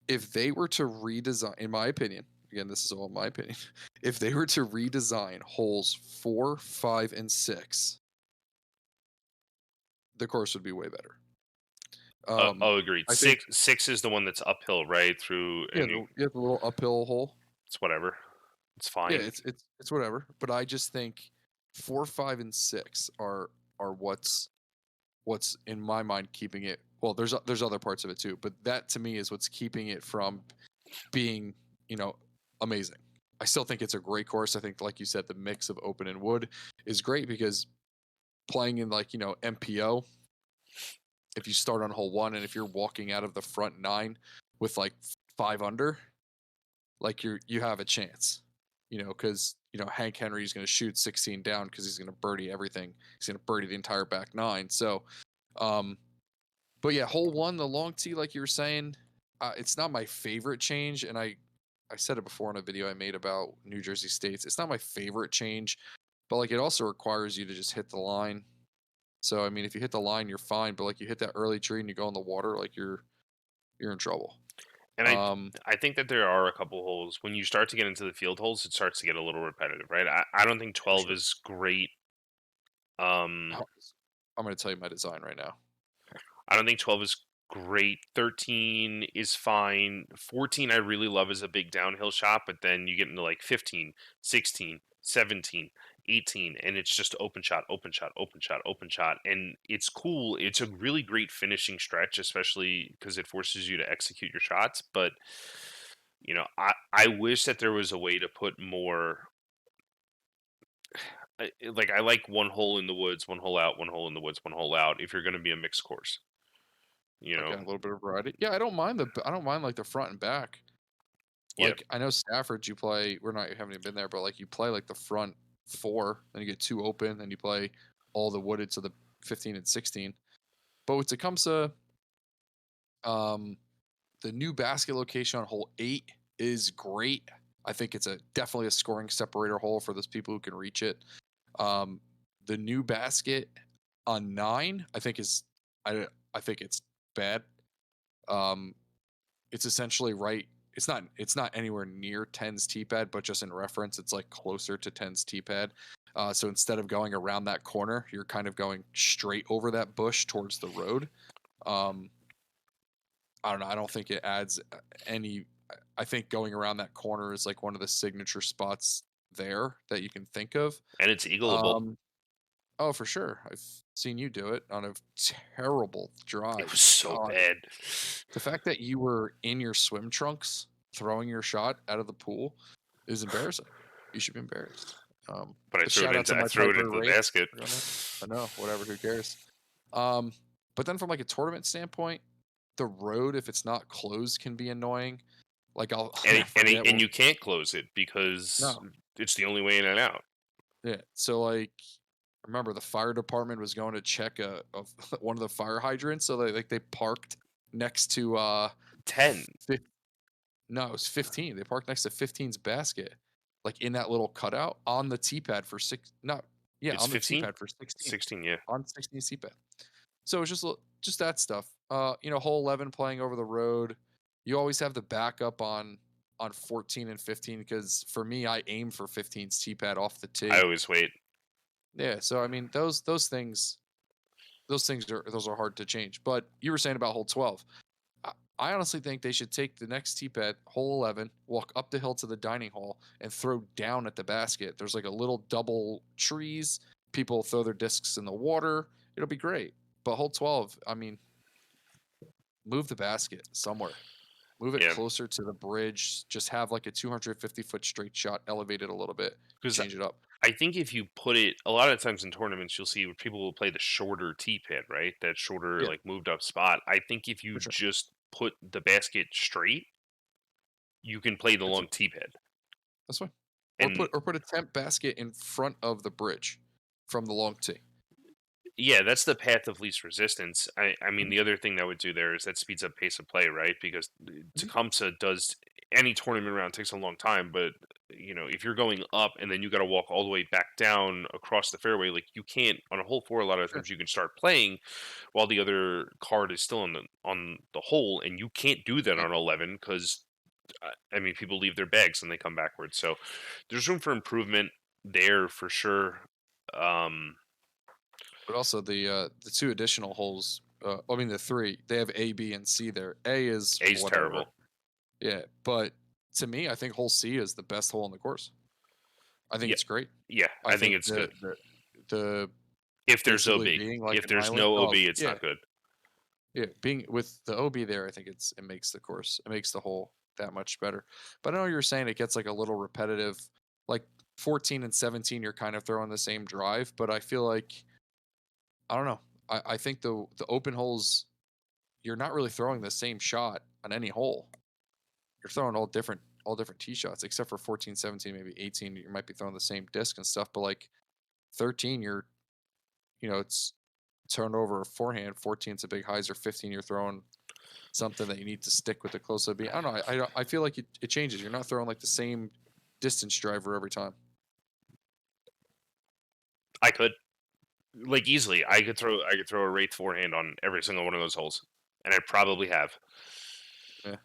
If they were to redesign, in my opinion, again, this is all my opinion, if they were to redesign holes 4, 5, and 6, the course would be way better. Agreed. I think, Six is the one that's uphill, right through, yeah, and you have a little uphill hole. it's whatever. It's Yeah, fine. it's whatever. But I just think 4, 5, and 6 are what's in my mind keeping it. Well, there's other parts of it too, but that to me is what's keeping it from being, amazing. I still think it's a great course. I think, like you said, the mix of open and wood is great because playing in like, MPO, if you start on hole 1 and if you're walking out of the front 9 with like 5 under, like you have a chance, because, Hank Henry is going to shoot 16 down because he's going to birdie everything. He's going to birdie the entire back 9. So Um, but yeah, hole one, the long tee, like you were saying, it's not my favorite change, and I said it before in a video I made about New Jersey States. It's not my favorite change, but like it also requires you to just hit the line. So I mean, if you hit the line, you're fine. But like you hit that early tree and you go in the water, like you're in trouble. And Um, I think that there are a couple holes when you start to get into the field holes, it starts to get a little repetitive, right? I don't think for 12 sure. is great. Um, How- I'm going to tell you my design right now. I don't think 12 is great. 13 is fine. 14 I really love as a big downhill shot, but then you get into like 15, 16, 17, 18, and it's just open shot, open shot, open shot, open shot. And it's cool. It's a really great finishing stretch, especially because it forces you to execute your shots. But, I wish that there was a way to put more. Like, I like one hole in the woods, one hole out, one hole in the woods, one hole out if you're going to be a mixed course, you Okay, know? a little bit of variety. Yeah, I don't mind like the front and back. Yeah. Like I know Stafford, you play. We're not, you haven't even been there, but like you play like the front four, then you get two open, then you play all the wooded to the 15 and 16. But with Tecumseh, um, the new basket location on hole 8 is great. I think it's a definitely a scoring separator hole for those people who can reach it. Um, the new basket on 9, I think it's bad. Um, it's essentially right. It's not anywhere near 10's tee pad, but just in reference, it's like closer to 10's tee pad. So instead of going around that corner, you're kind of going straight over that bush towards the road. Um, I don't know. I don't think it adds any. I think going around that corner is like one of the signature spots there that you can think of. And it's eagleable. Um, oh, for sure. I've seen you do it on a terrible It was drive. so God, bad. the fact that you were in your swim trunks throwing your shot out of the pool is embarrassing. You should be embarrassed. But But shout out to I my threw it Piper into the Wraith basket. for going in. I know, whatever, who cares? Um, but then from like a tournament standpoint, the road, if it's not closed, can be annoying. Like I'll And never forget and when you can't close it because no, it's the only way in and out. yeah. So like, I remember the fire department was going to check one of the fire hydrants, so they parked next to 10. no, it was 15. They parked next to 15's basket, like in that little cutout on the tee pad for six. No, yeah, It's on the tee 15? pad for 16, 16, yeah. on 16 tee pad. So it's just that stuff. Hole 11 playing over the road. You always have the backup on 14 and 15 because for me, I aim for 15's tee pad off the I tee. always wait. Yeah, so I mean those things are hard to change. But you were saying about hole 12. I honestly think they should take the next tee pad, hole 11, walk up the hill to the dining hall, and throw down at the basket. There's like a little double trees. People throw their discs in the water. It'll be great. But hole 12, I mean, move the basket somewhere. Move it Yeah. closer to the bridge. Just have like a 250-foot straight shot, elevate it a little bit, Because change it up. I think if you put it, a lot of times in tournaments, you'll see where people will play the shorter tee pad, right? That shorter, Yeah, like moved up spot. I think if for you sure. just put the basket straight, you can play the That's long it. tee pad. That's fine. Or And put a temp basket in front of the bridge from the long tee. yeah, that's the path of least resistance. I mean, Mhm, the other thing that would do there is that speeds up pace of play, right? Because mhm. Tecumseh does any tournament round takes a long time, but if you're going up and then you got to walk all the way back down across the fairway, like you can't on a hole four. A lot of Sure. times you can start playing while the other card is still on the hole, and you can't do that Yeah. on 11 because I mean people leave their bags and they come backwards. So there's room for improvement there for sure. Um, But also the two additional holes. I mean the three. They have A, B, and C there. A is A's whatever. terrible. Yeah, but to me, I think hole C is the best hole in the course. I think Yeah, it's great. yeah, I I think think it's good. the If there's basically OB. being like If an there's island. no Oh OB, it's yeah, not good. yeah. Being with the OB there, I think it makes the course. It makes the hole that much better. But I know you're saying it gets like a little repetitive. Like 14 and 17, you're kind of throwing the same drive, but I feel like I don't know. I think the open holes you're not really throwing the same shot on any hole. You're throwing all different tee shots, except for 14, 17, maybe 18. You might be throwing the same disc and stuff, but like 13, it's turn over a forehand. 14's a big hyzer. 15, you're throwing something that you need to stick with the close up beam. I don't know. I feel like it changes. You're not throwing like the same distance driver every time. I could like easily. I could throw a wraith forehand on every single one of those holes, and I probably have. Yeah.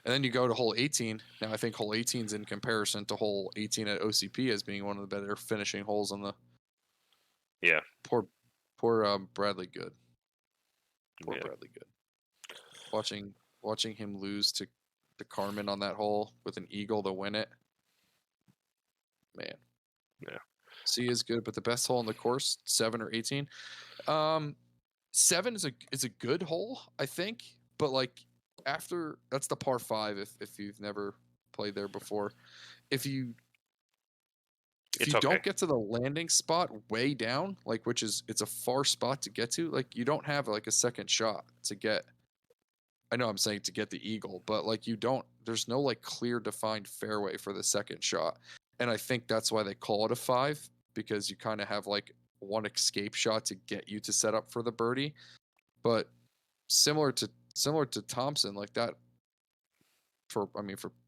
And then you go to hole 18. Now I think hole 18 is in comparison to hole 18 at OCP as being one of the better finishing holes on the. Yeah. Poor Bradley Good. Poor Bradley Good. Watching him lose to Carmen on that hole with an eagle to win it. Man. Yeah. C is good, but the best hole on the course, 7 or 18. 7 is a good hole, I think, but like after that's the par 5 if you've never played there before. If you don't get to the landing spot way down, like it's a far spot to get to, like you don't have like a second shot to get. I know I'm saying to get the eagle, but like there's no like clear defined fairway for the second shot. And I think that's why they call it a 5, because you kind of have like one escape shot to get you to set up for the birdie. But similar to Thompson, like that for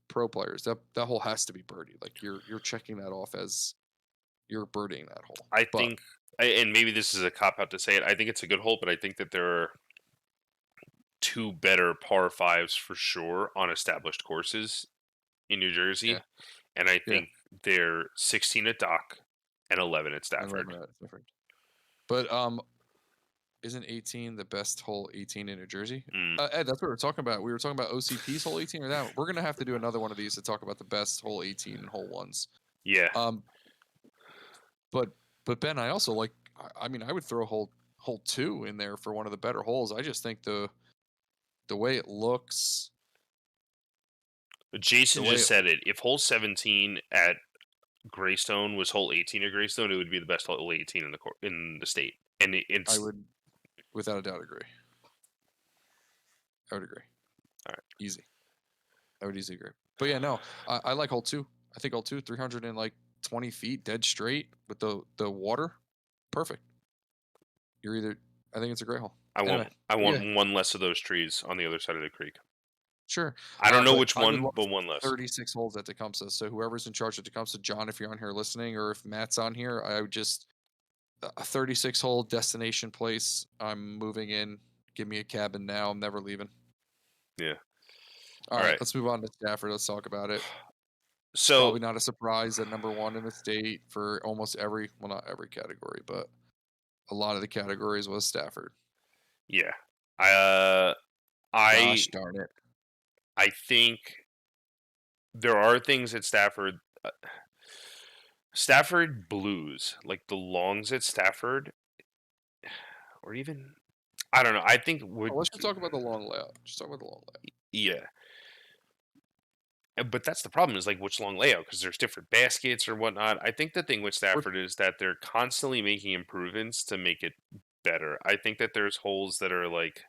pro players, that hole has to be birdie. Like you're checking that off as you're birdieing that hole. I think, and maybe this is a cop out to say it, I think it's a good hole, but I think that there are 2 better par 5s for sure on established courses in New Jersey. Yeah. And I think they're 16 at Dock and 11 at Stafford. But isn't 18 the best hole 18 in New Jersey? Mm. Ed, that's what we're talking about. We were talking about OCP's hole 18 or that. We're gonna have to do another one of these to talk about the best hole 18 and hole 1s. Yeah. But Ben, I also like. I mean, I would throw hole 2 in there for one of the better holes. I just think the way it looks. Jason just said it. If hole 17 at Greystone was hole 18 at Greystone, it would be the best hole 18 in the state. And it's. I would, without a doubt, agree. I would agree. All right, easy. I would easily agree. But yeah, no, I like hole 2. I think hole 2, 320 feet, dead straight with the water, perfect. I think it's a great hole. I want one less of those trees on the other side of the creek. Sure. I don't know which one, but one less. 36 holes at Tecumseh. So whoever's in charge of Tecumseh, John, if you're on here listening, or if Matt's on here, I would just a 36 hole destination place. I'm moving in. Give me a cabin now. I'm never leaving. Yeah. All right. Let's move on to Stafford. Let's talk about it. So probably not a surprise that number 1 in the state for almost not every category, but a lot of the categories was Stafford. Yeah. Gosh darn it. I think there are things at Stafford. Stafford blues, like the longs at Stafford, or even I don't know. I think let's just talk about the long layout. Just talk about the long layout. Yeah. But that's the problem is like which long layout, because there's different baskets or whatnot. I think the thing with Stafford is that they're constantly making improvements to make it better. I think that there's holes that are like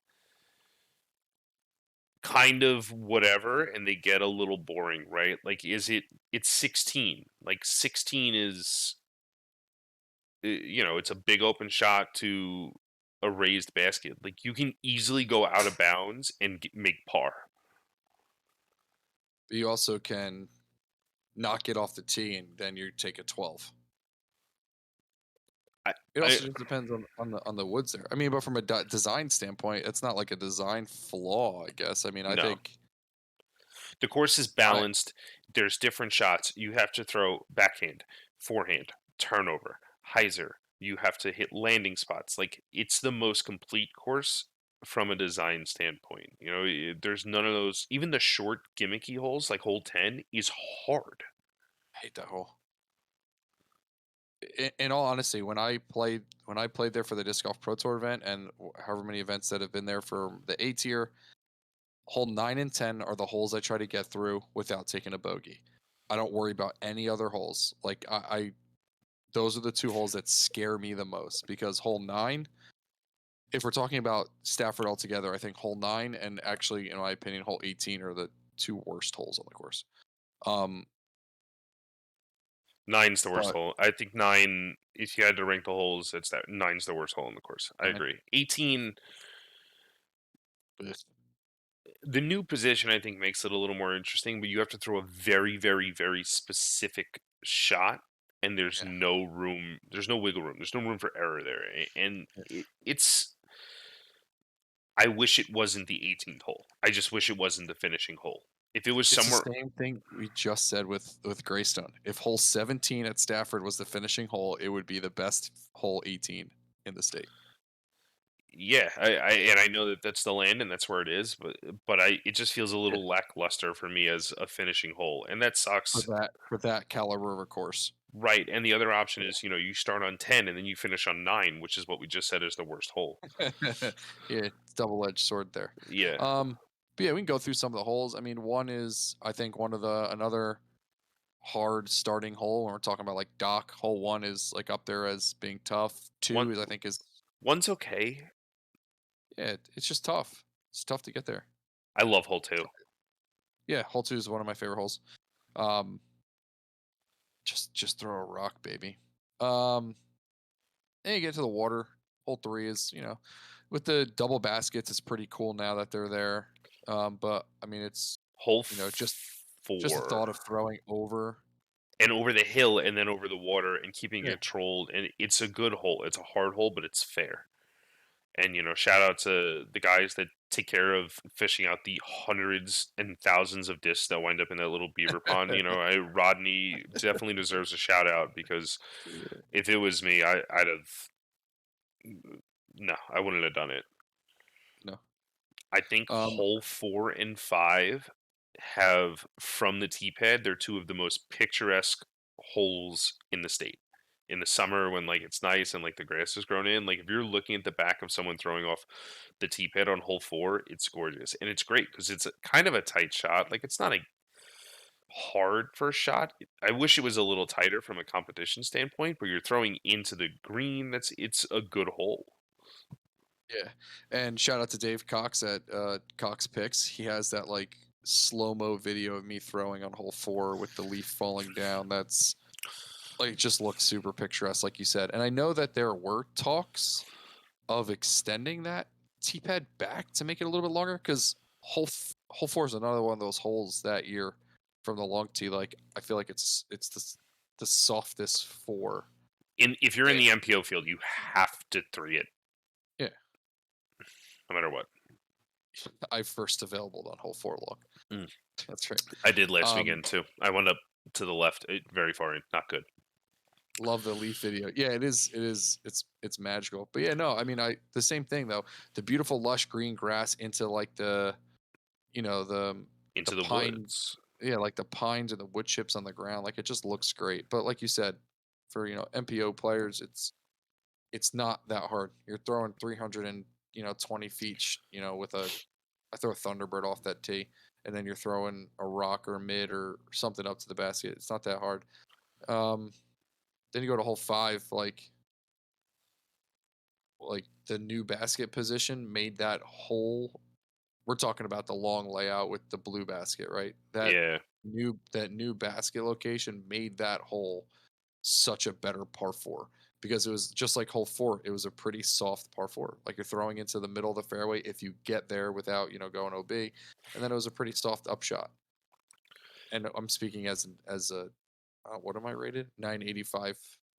kind of whatever and they get a little boring, right? Like it's 16. Like 16 is it's a big open shot to a raised basket. Like you can easily go out of bounds and make par. But you also can not get off the tee and then you take a 12. It also just depends on the woods there. I mean, but from a design standpoint, it's not like a design flaw, I guess. I mean, I think the course is balanced. There's different shots. You have to throw backhand, forehand, turnover, hyzer. You have to hit landing spots. Like it's the most complete course from a design standpoint. There's none of those. Even the short gimmicky holes like hole 10 is hard. I hate that hole. In all honesty, when I played there for the Disc Golf Pro Tour event and however many events that have been there for the A tier, hole 9 and 10 are the holes I try to get through without taking a bogey. I don't worry about any other holes. Like those are the 2 holes that scare me the most, because hole 9, if we're talking about Stafford altogether, I think hole 9 and actually, in my opinion, hole 18 are the 2 worst holes on the course. Nine's the worst But hole. I think nine. If you had to rank the holes, it's that nine's the worst hole in the course. I nine, agree. 18. ugh, The new position I think makes it a little more interesting, but you have to throw a very, very, very specific shot, and there's yeah, no room. There's no wiggle room. There's no room for error there, and yeah. it's. I wish it wasn't the 18th hole. I just wish it wasn't the finishing hole. If it was It's the somewhere, same thing we just said with Greystone. If hole 17 at Stafford was the finishing hole, it would be the best hole 18 in the state. yeah, I know that that's the land and that's where it is, but it just feels a Yeah, little lackluster for me as a finishing hole, and that sucks. for that caliber of a course. Right, and the other option is, you start on 10 and then you finish on 9, which is what we just said is the worst hole. Yeah, it's double-edged sword there. Yeah. But yeah, we can go through some of the holes. I mean, one is I think one of the another hard starting hole when we're talking about like dock. Hole one is like up there as being tough. One Two is I think is one's okay. yeah, it's just tough. It's tough to get there. I love hole 2. Yeah, hole two is one of my favorite holes. Um, just throw a rock, baby. Um, and you get to the water. Hole three is with the double baskets, it's pretty cool now that they're there. But I mean, it's Hole you know just just the 4. thought of throwing over. And over the hill and then over the water and keeping it Yeah. controlled, and it's a good hole. It's a hard hole, but it's fair. And shout out to the guys that take care of fishing out the hundreds and thousands of discs that wind up in that little beaver pond. Rodney definitely deserves a shout out because Yeah, if it was me, I'd have no, I wouldn't have done it. no. I think Um, hole 4 and 5 have from the tee pad. They're two of the most picturesque holes in the state. In the summer when like it's nice and like the grass is grown in, like if you're looking at the back of someone throwing off the tee pad on hole 4, it's gorgeous and it's great because it's kind of a tight shot. Like it's not a hard first shot. I wish it was a little tighter from a competition standpoint, but you're throwing into the green. It's a good hole. yeah. And shout out to Dave Cox at Cox Picks. He has that like slow-mo video of me throwing on hole four with the leaf falling down. That's like just looks super picturesque, like you said. And I know that there were talks of extending that tee pad back to make it a little bit longer because hole four is another one of those holes that year from the long tee. Like I feel like it's the softest four If you're in there. the MPO field, you have to three it Yeah, no matter what. I first available on hole four long. Mm. That's right. I did last Um, weekend too. I wound up to the left, very far in, not good. love the leaf video. Yeah, it is. It is. It's magical. But yeah, no, I mean, the same thing though. The beautiful lush green grass into like the you know the Into the pine, woods. yeah, like the pines and the wood chips on the ground. Like it just looks great. But like you said, for MPO players, it's not that hard. You're throwing 300 and 20 feet. With I throw a Thunderbird off that tee, and then you're throwing a rock or mid or something up to the basket. It's not that hard. Um, then you go to hole five, like the new basket position made that hole. We're talking about the long layout with the blue basket, right? Yeah. That new basket location made that hole such a better par four because it was just like hole four. It was a pretty soft par four. Like you're throwing into the middle of the fairway if you get there without going OB, and then it was a pretty soft upshot. And I'm speaking as a what am I rated? 985.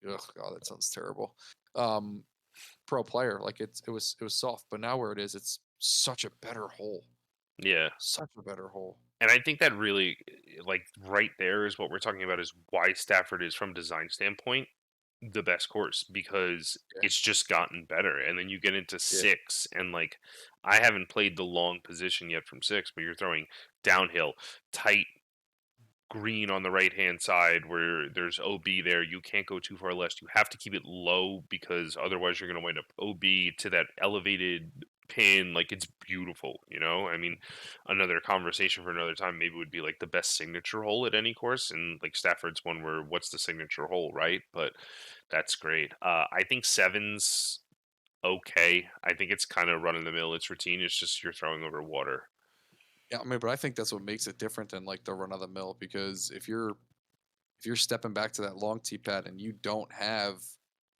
Ugh, God, that sounds terrible. Um, Pro player, like it was soft, but now where it is, it's such a better hole. Yeah. Such a better hole. And I think that really, like, right there is what we're talking about is why Stafford is, from design standpoint, the best course because Yeah, it's just gotten better. And then you get into yeah, 6, and like, I haven't played the long position yet from 6, but you're throwing downhill, tight green on the right hand side where there's OB there. You can't go too far left. You have to keep it low because otherwise you're going to wind up OB to that elevated pin. Like it's beautiful. I mean, another conversation for another time maybe would be like the best signature hole at any course. And like Stafford's one where what's the signature hole, right? But that's great. I think seven's okay. I think it's kind of run of the mill. It's routine. It's just you're throwing over water. yeah. I mean, but I think that's what makes it different than like the run of the mill because if if you're stepping back to that long tee pad and you don't have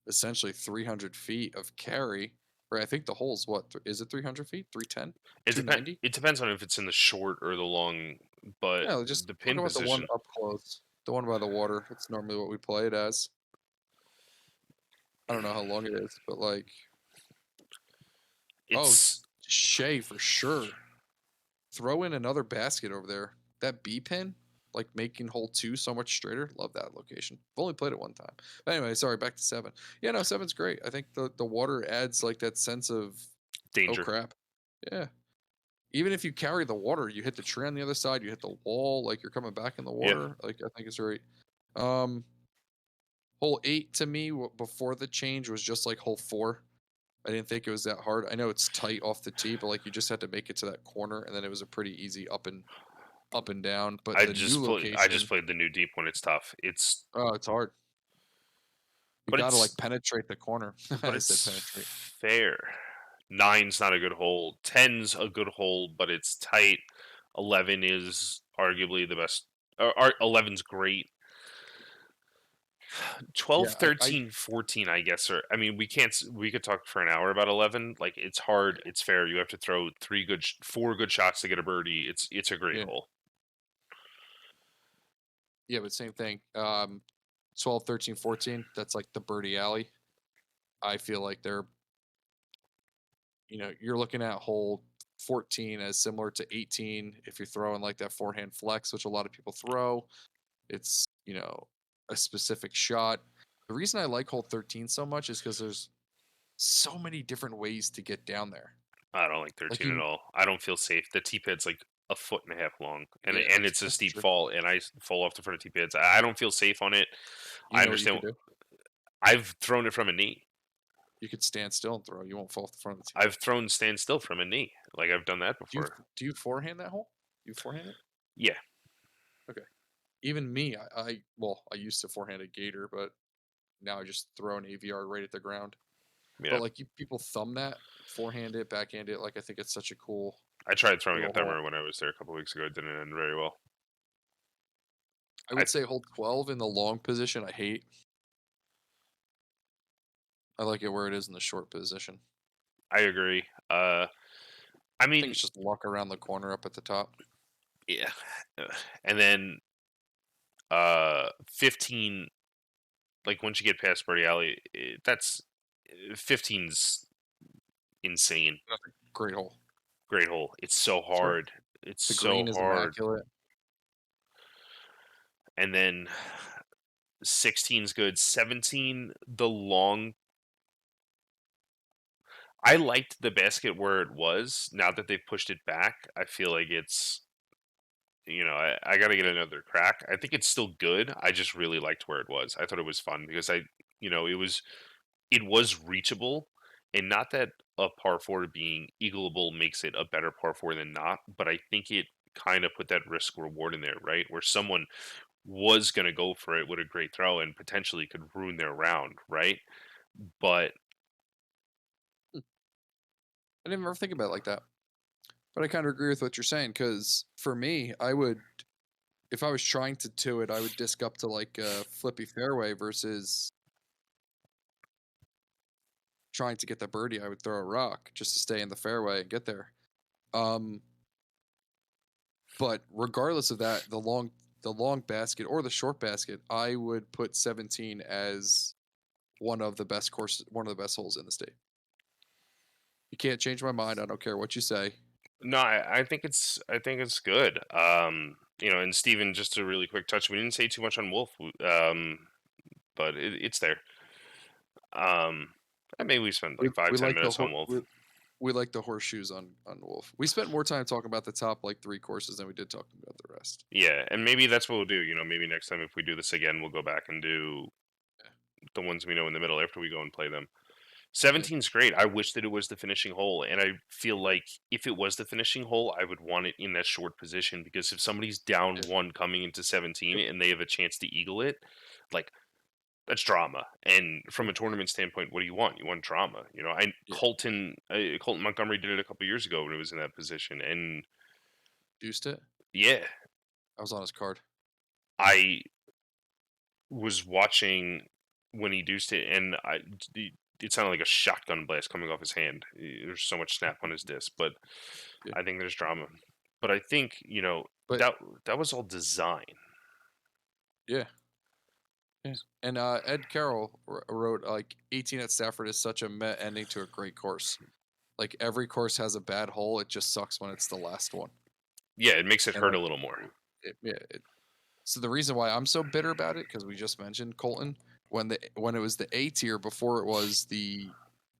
essentially 300 feet of carry, right? I think the hole's what? Is it 300 feet? 310? It depend 290? it depends on if it's in the short or the long, but Yeah, just the talk pin about the one position, up close, the one by the water. It's normally what we play it as. I don't know how long it is, but like, oh, it's Shay for sure. Throw in another basket over there. That B pin, like making hole two so much straighter. Love that location. I've only played it one time. But anyway, sorry, back to seven. Yeah, no, seven's great. I think the water adds like that sense of, oh danger. crap. Yeah. Even if you carry the water, you hit the tree on the other side, you hit the wall, like you're coming back in the Yeah, water. Like I think it's great. Um, Hole eight to me before the change was just like hole four. I didn't think it was that hard. I know it's tight off the tee, but like you just had to make it to that corner, and then it was a pretty easy up and down. But the new I just location, played the new deep one. It's tough. oh, it's hard. You But got to it's like penetrate the corner. but I said it's penetrate. fair. Nine's not a good hole. Ten's a good hole, but it's tight. 11 is arguably the best. 11's great. 12, Yeah, 13, 14, I guess. Or I mean, we could talk for an hour about 11. Like it's hard. It's fair. You have to throw four good shots to get a birdie. It's a great yeah, hole. yeah, but same thing. 12, 13, 14. That's like the birdie alley. I feel like you're looking at hole 14 as similar to 18 if you're throwing like that forehand flex, which a lot of people throw. It's, a specific shot. The reason I like hole 13 so much is because there's so many different ways to get down there. I don't like Like 13 at all. I don't feel safe. The tee pit's like a foot and a half long, and yeah, it's a that's for steep sure. fall, and I fall off the front of tee pits. I don't feel safe on it. You I know what you understand. could do? I've thrown it from a knee. You could stand still and throw. You won't fall off the front of the tee. I've thrown standstill from a knee. Like I've done that Do you before. do you forehand that hole? You forehand it? Yeah, Okay. Even me, I used to forehand a gator, but now I just throw an AVR right at the ground. yeah. But like people thumb that, forehand it, backhand it. Like I think it's such a cool I tried throwing a little hole. thumber when I was there a couple weeks ago. It didn't end very well. I I would say hole 12 in the long position. I hate. I like it where it is in the short position. I agree. I I think mean, it's just luck around the corner up at the top. yeah. And then 15. Like once you get past Birdie Alley, that's 15's insane. That's a great hole. Great hole. It's so Sure. hard. It's The so green is hard. immaculate. And then 16's good. 17, the long. I liked the basket where it was. Now that they've pushed it back, I feel like I got to get another crack. I think it's still good. I just really liked where it was. I thought it was fun because it was reachable, and not that a par four being eagleable makes it a better par four than not, but I think it kind of put that risk reward in there, right? Where someone was going to go for it with a great throw and potentially could ruin their round, right? But Hmm. I didn't ever think about it like that. But I kind of agree with what you're saying because for me, if I was trying to it, I would disc up to like a flippy fairway versus trying to get the birdie. I would throw a rock just to stay in the fairway and get there. Um, but regardless of that, the long basket or the short basket, I would put 17 as one of the best courses, one of the best holes in the state. You can't change my mind. I don't care what you say. no, I think it's good. And Steven, just a really quick touch. We didn't say too much on Wolf, but it's there. And maybe we spent We like five, we ten like the minutes on Wolf. we like the horseshoes on Wolf. We spent more time talking about the top like three courses than we did talking about the rest. Yeah, and maybe that's what we'll do. Maybe next time if we do this again, we'll go back and do Yeah. the ones we know in the middle after we go and play them. Yeah. 17's great. I wish that it was the finishing hole, and I feel like if it was the finishing hole, I would want it in that short position because if somebody's down Yeah. one coming into 17 and they have a chance to eagle it, like that's drama. And from a tournament standpoint, what do you want? You want drama. Yeah. Colton Montgomery did it a couple years ago when he was in that position, and Deuced it. yeah, I was on his card. I was watching when he deuced it, and it sounded like a shotgun blast coming off his hand. There's so much snap on his disc, but Yeah. I think there's drama. But I think But that was all design. yeah, yeah. And Ed Carroll wrote like 18 at Stafford is such a meh ending to a great course. Like every course has a bad hole. It just sucks when it's the last one. Yeah, it makes it And hurt like, a little more. yeah. So the reason why I'm so bitter about it, because we just mentioned Colton when it was the A tier before it was the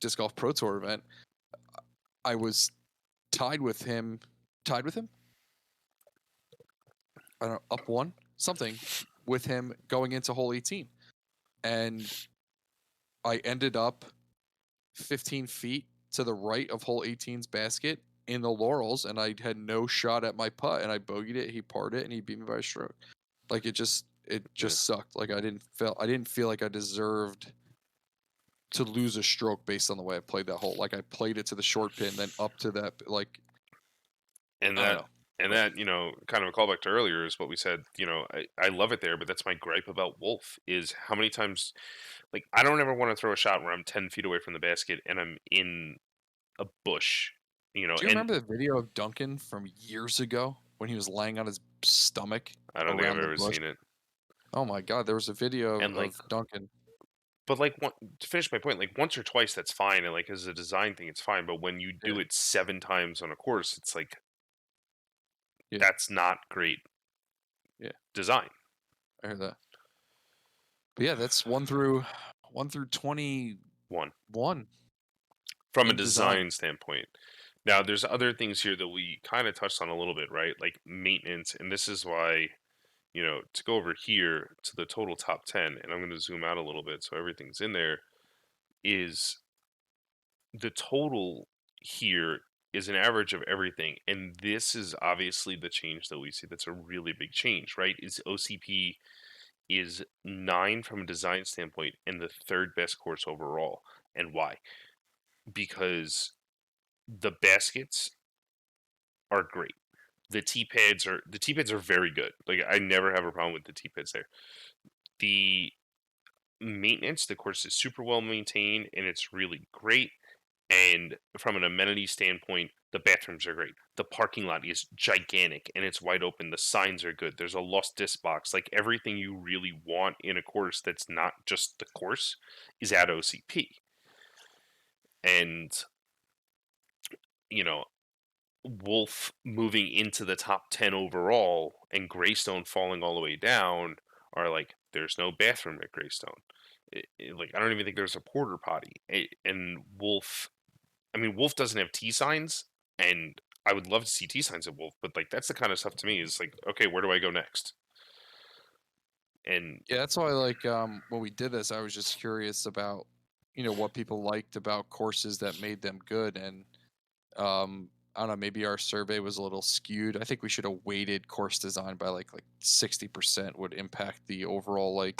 Disc Golf Pro Tour event, I was tied with him. Tied with him? I don't know, up one something with him going into hole 18, and I ended up 15 feet to the right of hole 18's basket in the laurels, and I had no shot at my putt, and I bogeyed it. He parred it, and he beat me by a stroke. Like it just Yeah. sucked. Like I didn't feel like I deserved to lose a stroke based on the way I played that hole. Like I played it to the short pin, then up to that. Like And I don't that know. and But that, kind of a callback to earlier is what we said, I love it there, but that's my gripe about Wolf is how many times, like, I don't ever want to throw a shot where I'm 10 feet away from the basket and I'm in a bush, do you and remember the video of Duncan from years ago when he was laying on his stomach I don't think I've around the ever bush? seen it. Oh my god, there was a video And like, of Duncan. but like, to finish my point, like once or twice that's fine, and like as a design thing, it's fine. But when you Yeah, do it 7 times on a course, it's like yeah, that's not great yeah. design. I heard that. But yeah, that's 1 through 21 One from a in design. design standpoint. Now, there's other things here that we kind of touched on a little bit, right? Like maintenance, and this is why to go over here to the total top 10, and I'm going to zoom out a little bit so everything's in there, is the total here is an average of everything. And this is obviously the change that we see. That's a really big change, right? Is OCP is 9 from a design standpoint and the third best course overall. And why? Because the baskets are great. The T pads are very good. Like I never have a problem with the T pads there. The maintenance, the course is super well maintained and it's really great. And from an amenity standpoint, the bathrooms are great. The parking lot is gigantic and it's wide open. The signs are good. There's a lost disc box. Like everything you really want in a course that's not just the course is at OCP. And, you know, Wolf moving into the top 10 overall and Greystone falling all the way down are like, there's no bathroom at Greystone. Like, I don't even think there's a porter potty. And Wolf, I mean, Wolf doesn't have T signs, and I would love to see T signs at Wolf, but like, that's the kind of stuff to me is like, okay, where do I go next? And Yeah, that's why like when we did this, I was just curious about what people liked about courses that made them good, and I don't know, maybe our survey was a little skewed. I think we should have weighted course design by like 60% would impact the overall like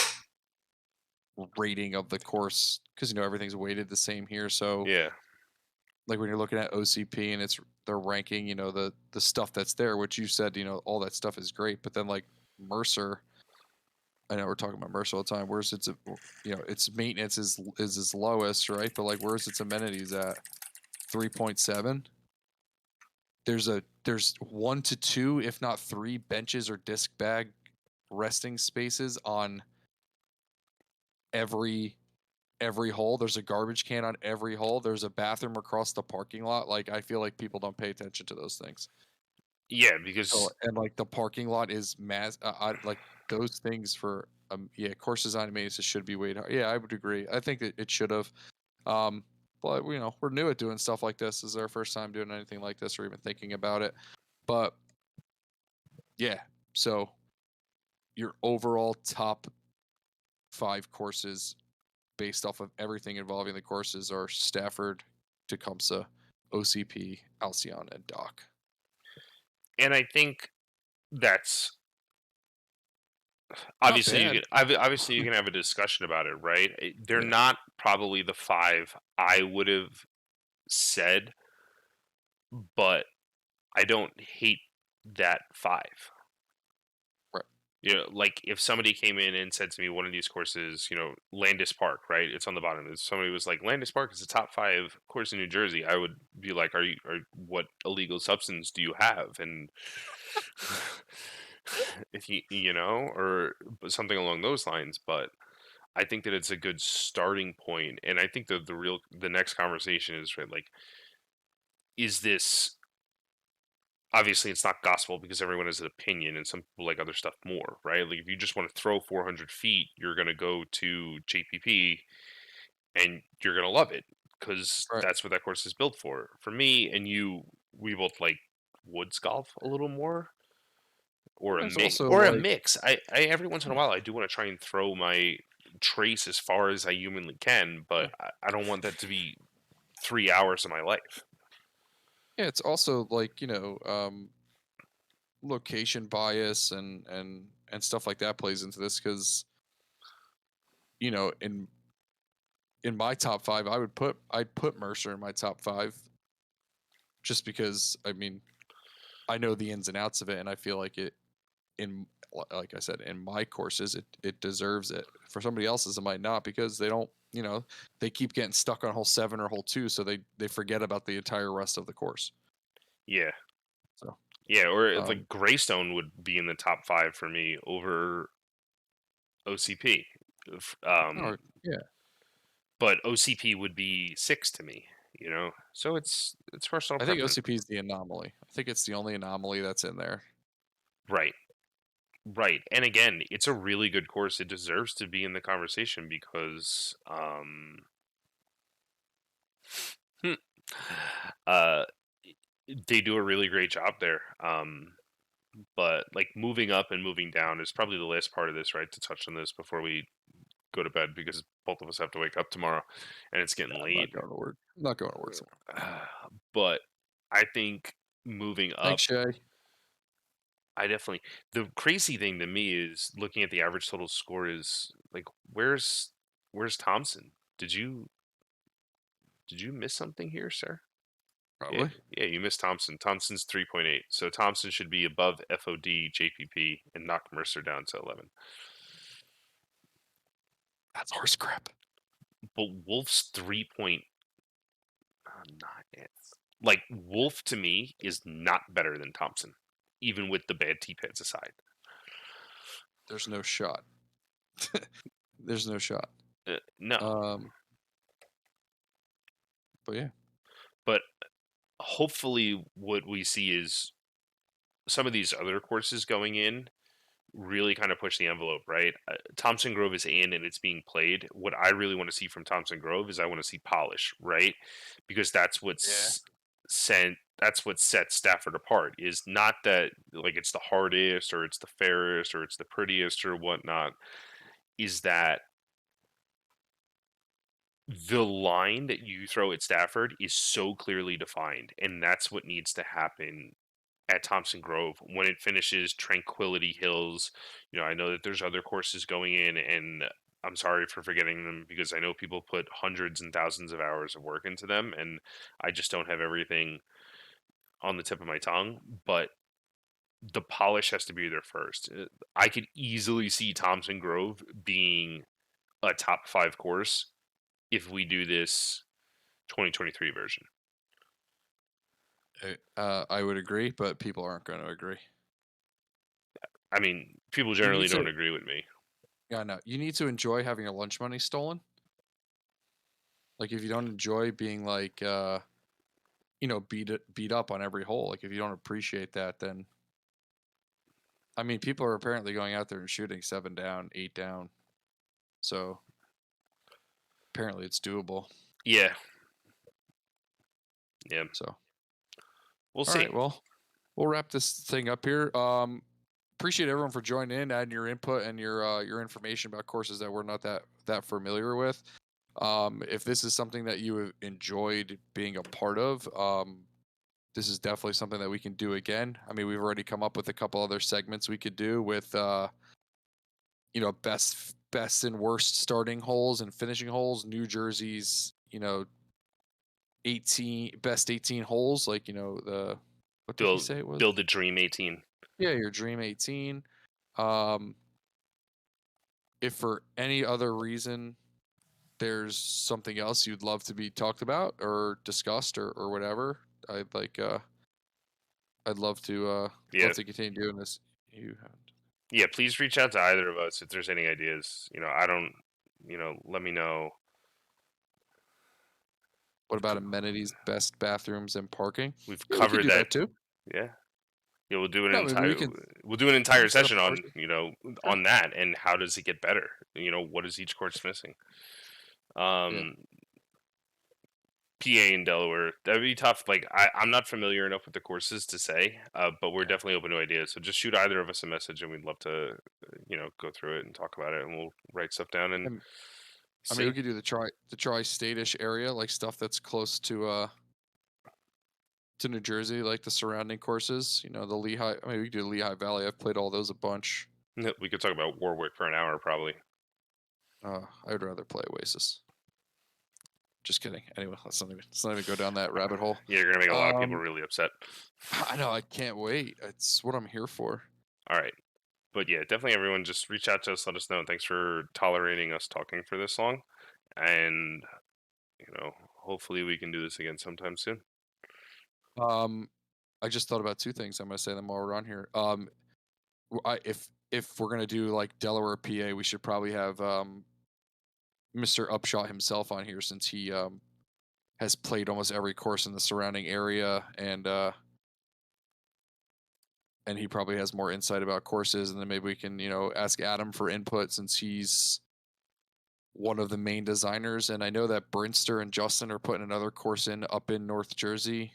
rating of the course, because everything's weighted the same here. So yeah, like when you're looking at OCP and it's they're ranking, the stuff that's there, which you said, all that stuff is great, but then like Mercer, I know we're talking about Mercer all the time. Where's its maintenance is its lowest, right? But like where's its amenities at? 3.7. There's 1 to 2, if not 3 benches or disc bag resting spaces on every hole. There's a garbage can on every hole. There's a bathroom across the parking lot. Like I feel like people don't pay attention to those things. yeah, So because and like the parking lot is like those things for course design and maintenance should be weighed hard. Yeah, I would agree. I think that it should have. Um, but we're new at doing stuff like this. This is our first time doing anything like this or even thinking about it. But yeah, so your overall top 5 courses based off of everything involving the courses are Stafford, Tecumseh, OCP, Alcyon, and Dock. and I think that's Not obviously bad. obviously you can have a discussion about it, right? They're Yeah, not probably the 5 I would have said, but I don't hate that 5. right. You know, like if somebody came in and said to me one of these courses, you know, Landis Park, right? It's on the bottom. If somebody was like, Landis Park is a top 5 course in New Jersey, I would be like, what illegal substance do you have? And if you know, or something along those lines. But I think that it's a good starting point, and I think that the next conversation is right, like, is this obviously it's not gospel because everyone has an opinion and some people like other stuff more, right? Like if you just want to throw 400 feet, you're going to go to JPP and you're going to love it because Right. that's what that course is built for. For me and you, we both like woods golf a little more, or There's also or a like, mix. I every once in a while I do want to try and throw my trace as far as I humanly can, but yeah, I don't want that to be 3 hours of my life. yeah, it's also like, location bias and stuff like that plays into this because, in my top five, I'd put Mercer in my top five just because I mean I know the ins and outs of it, and I feel like in like I said, in my courses, it deserves it. For somebody else's, it might not because they don't, they keep getting stuck on hole 7 or hole 2, so they forget about the entire rest of the course. Yeah. So, Yeah, or um, like Greystone would be in the top 5 for me over OCP. or yeah, But OCP would be 6 to me, you know? So it's personal I think preference. OCP is the anomaly. I think it's the only anomaly that's in there. Right. Right. And again, it's a really good course. It deserves to be in the conversation because hmm, uh they do a really great job there. But like moving up and moving down is probably the last part of this, right? To touch on this before we go to bed because both of us have to wake up tomorrow and it's getting I'm late. not going to work. I'm not going to work tomorrow. But I think moving up, Thanks, Shay. I definitely the crazy thing to me is looking at the average total score is like where's Thompson? Did you miss something here, sir? Yeah, Probably. yeah, you missed Thompson. Thompson's 3.8. So Thompson should be above FOD, JPP, and knock Mercer down to 11. That's horse crap. But Wolf's 3 point not it. Like Wolf to me is not better than Thompson, even with the bad T pads aside. There's no shot. There's no shot. No, Um, but yeah, but hopefully what we see is some of these other courses going in really kind of push the envelope, right? Thompson Grove is in and it's being played. What I really want to see from Thompson Grove is I want to see polish, right? Because yeah. that's what sets Stafford apart. Is not that like it's the hardest or it's the fairest or it's the prettiest or whatnot. Is that the line that you throw at Stafford is so clearly defined, and that's what needs to happen at Thompson Grove when it finishes Tranquility Hills. You know, I know that there's other courses going in, and I'm sorry for forgetting them because I know people put hundreds and thousands of hours of work into them, and I just don't have everything on the tip of my tongue. But the polish has to be there first. I could easily see Thompson Grove being a top 5 course if we do this 2023 version. I would agree, but people aren't going to agree. I mean, people You need generally don't to, agree with me. yeah, no, you need to enjoy having your lunch money stolen. Like if you don't enjoy being like, beat up on every hole. Like if you don't appreciate that, then I mean, people are apparently going out there and shooting 7 down, 8 down. So apparently it's doable. Yeah, yeah. So We'll all see. right, well, we'll wrap this thing up here. Appreciate everyone for joining in, adding your input and your information about courses that we're not that familiar with. If this is something that you have enjoyed being a part of, this is definitely something that we can do again. I mean, we've already come up with a couple other segments we could do with best and worst starting holes and finishing holes, New Jersey's, 18 holes, like, the what did he Build say it was? build a dream 18. Yeah, your dream 18. Um, if for any other reason there's something else you'd love to be talked about or discussed or whatever, I'd like I'd love Yeah, to continue doing this. You have yeah. Please reach out to either of us if there's any ideas. I don't. Let me know. what about amenities, best bathrooms and parking? We've Yeah, we could covered do that. that too. Yeah. Yeah, we'll do an No, maybe we entire can we'll do an entire set up session on, courses. Sure. on that and how does it get better? What is each course missing? Yeah. Um, PA in Delaware, that'd be tough. Like I'm not familiar enough with the courses to say, but we're Yeah. definitely open to ideas. So just shoot either of us a message, and we'd love to, go through it and talk about it, and we'll write stuff down and I mean, we see. could do the tri-state-ish area, like stuff that's close to New Jersey, like the surrounding courses. You know, the Lehigh. I mean, we could do Lehigh Valley. I've played all those a bunch. We could talk about Warwick for an hour, probably. I would rather play Oasis. Just kidding. Anyway, let's not even go down that rabbit hole. Yeah, you're gonna make a lot of people Um, really upset. I know. I can't wait. It's what I'm here for. All right, but yeah, definitely everyone just reach out to us, let us know. Thanks for tolerating us talking for this long, and hopefully we can do this again sometime soon. Um, I just thought about two things. I'm gonna say them while we're on here. If we're gonna do like Delaware, PA, we should probably have Mr. Upshot himself on here since he has played almost every course in the surrounding area and he probably has more insight about courses. And then maybe we can ask Adam for input since he's one of the main designers. And I know that Brinster and Justin are putting another course in up in North Jersey.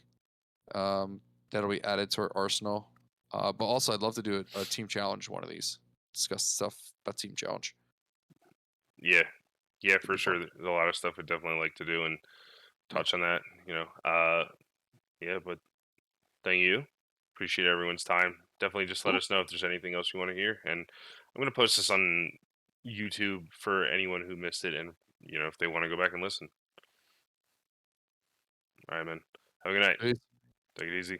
Um, that'll be added to our arsenal. But also, I'd love to do a team challenge one of these. Discuss stuff about team challenge. Yeah, yeah, Could for be fun. sure. There's a lot of stuff I'd definitely like to do and Yeah. touch on that. Yeah, but thank you. Appreciate everyone's time. Definitely just let Cool. us know if there's anything else you want to hear. And I'm gonna post this on YouTube for anyone who missed it, and if they want to go back and listen. All right, man. Have a good night. Peace. Take it easy.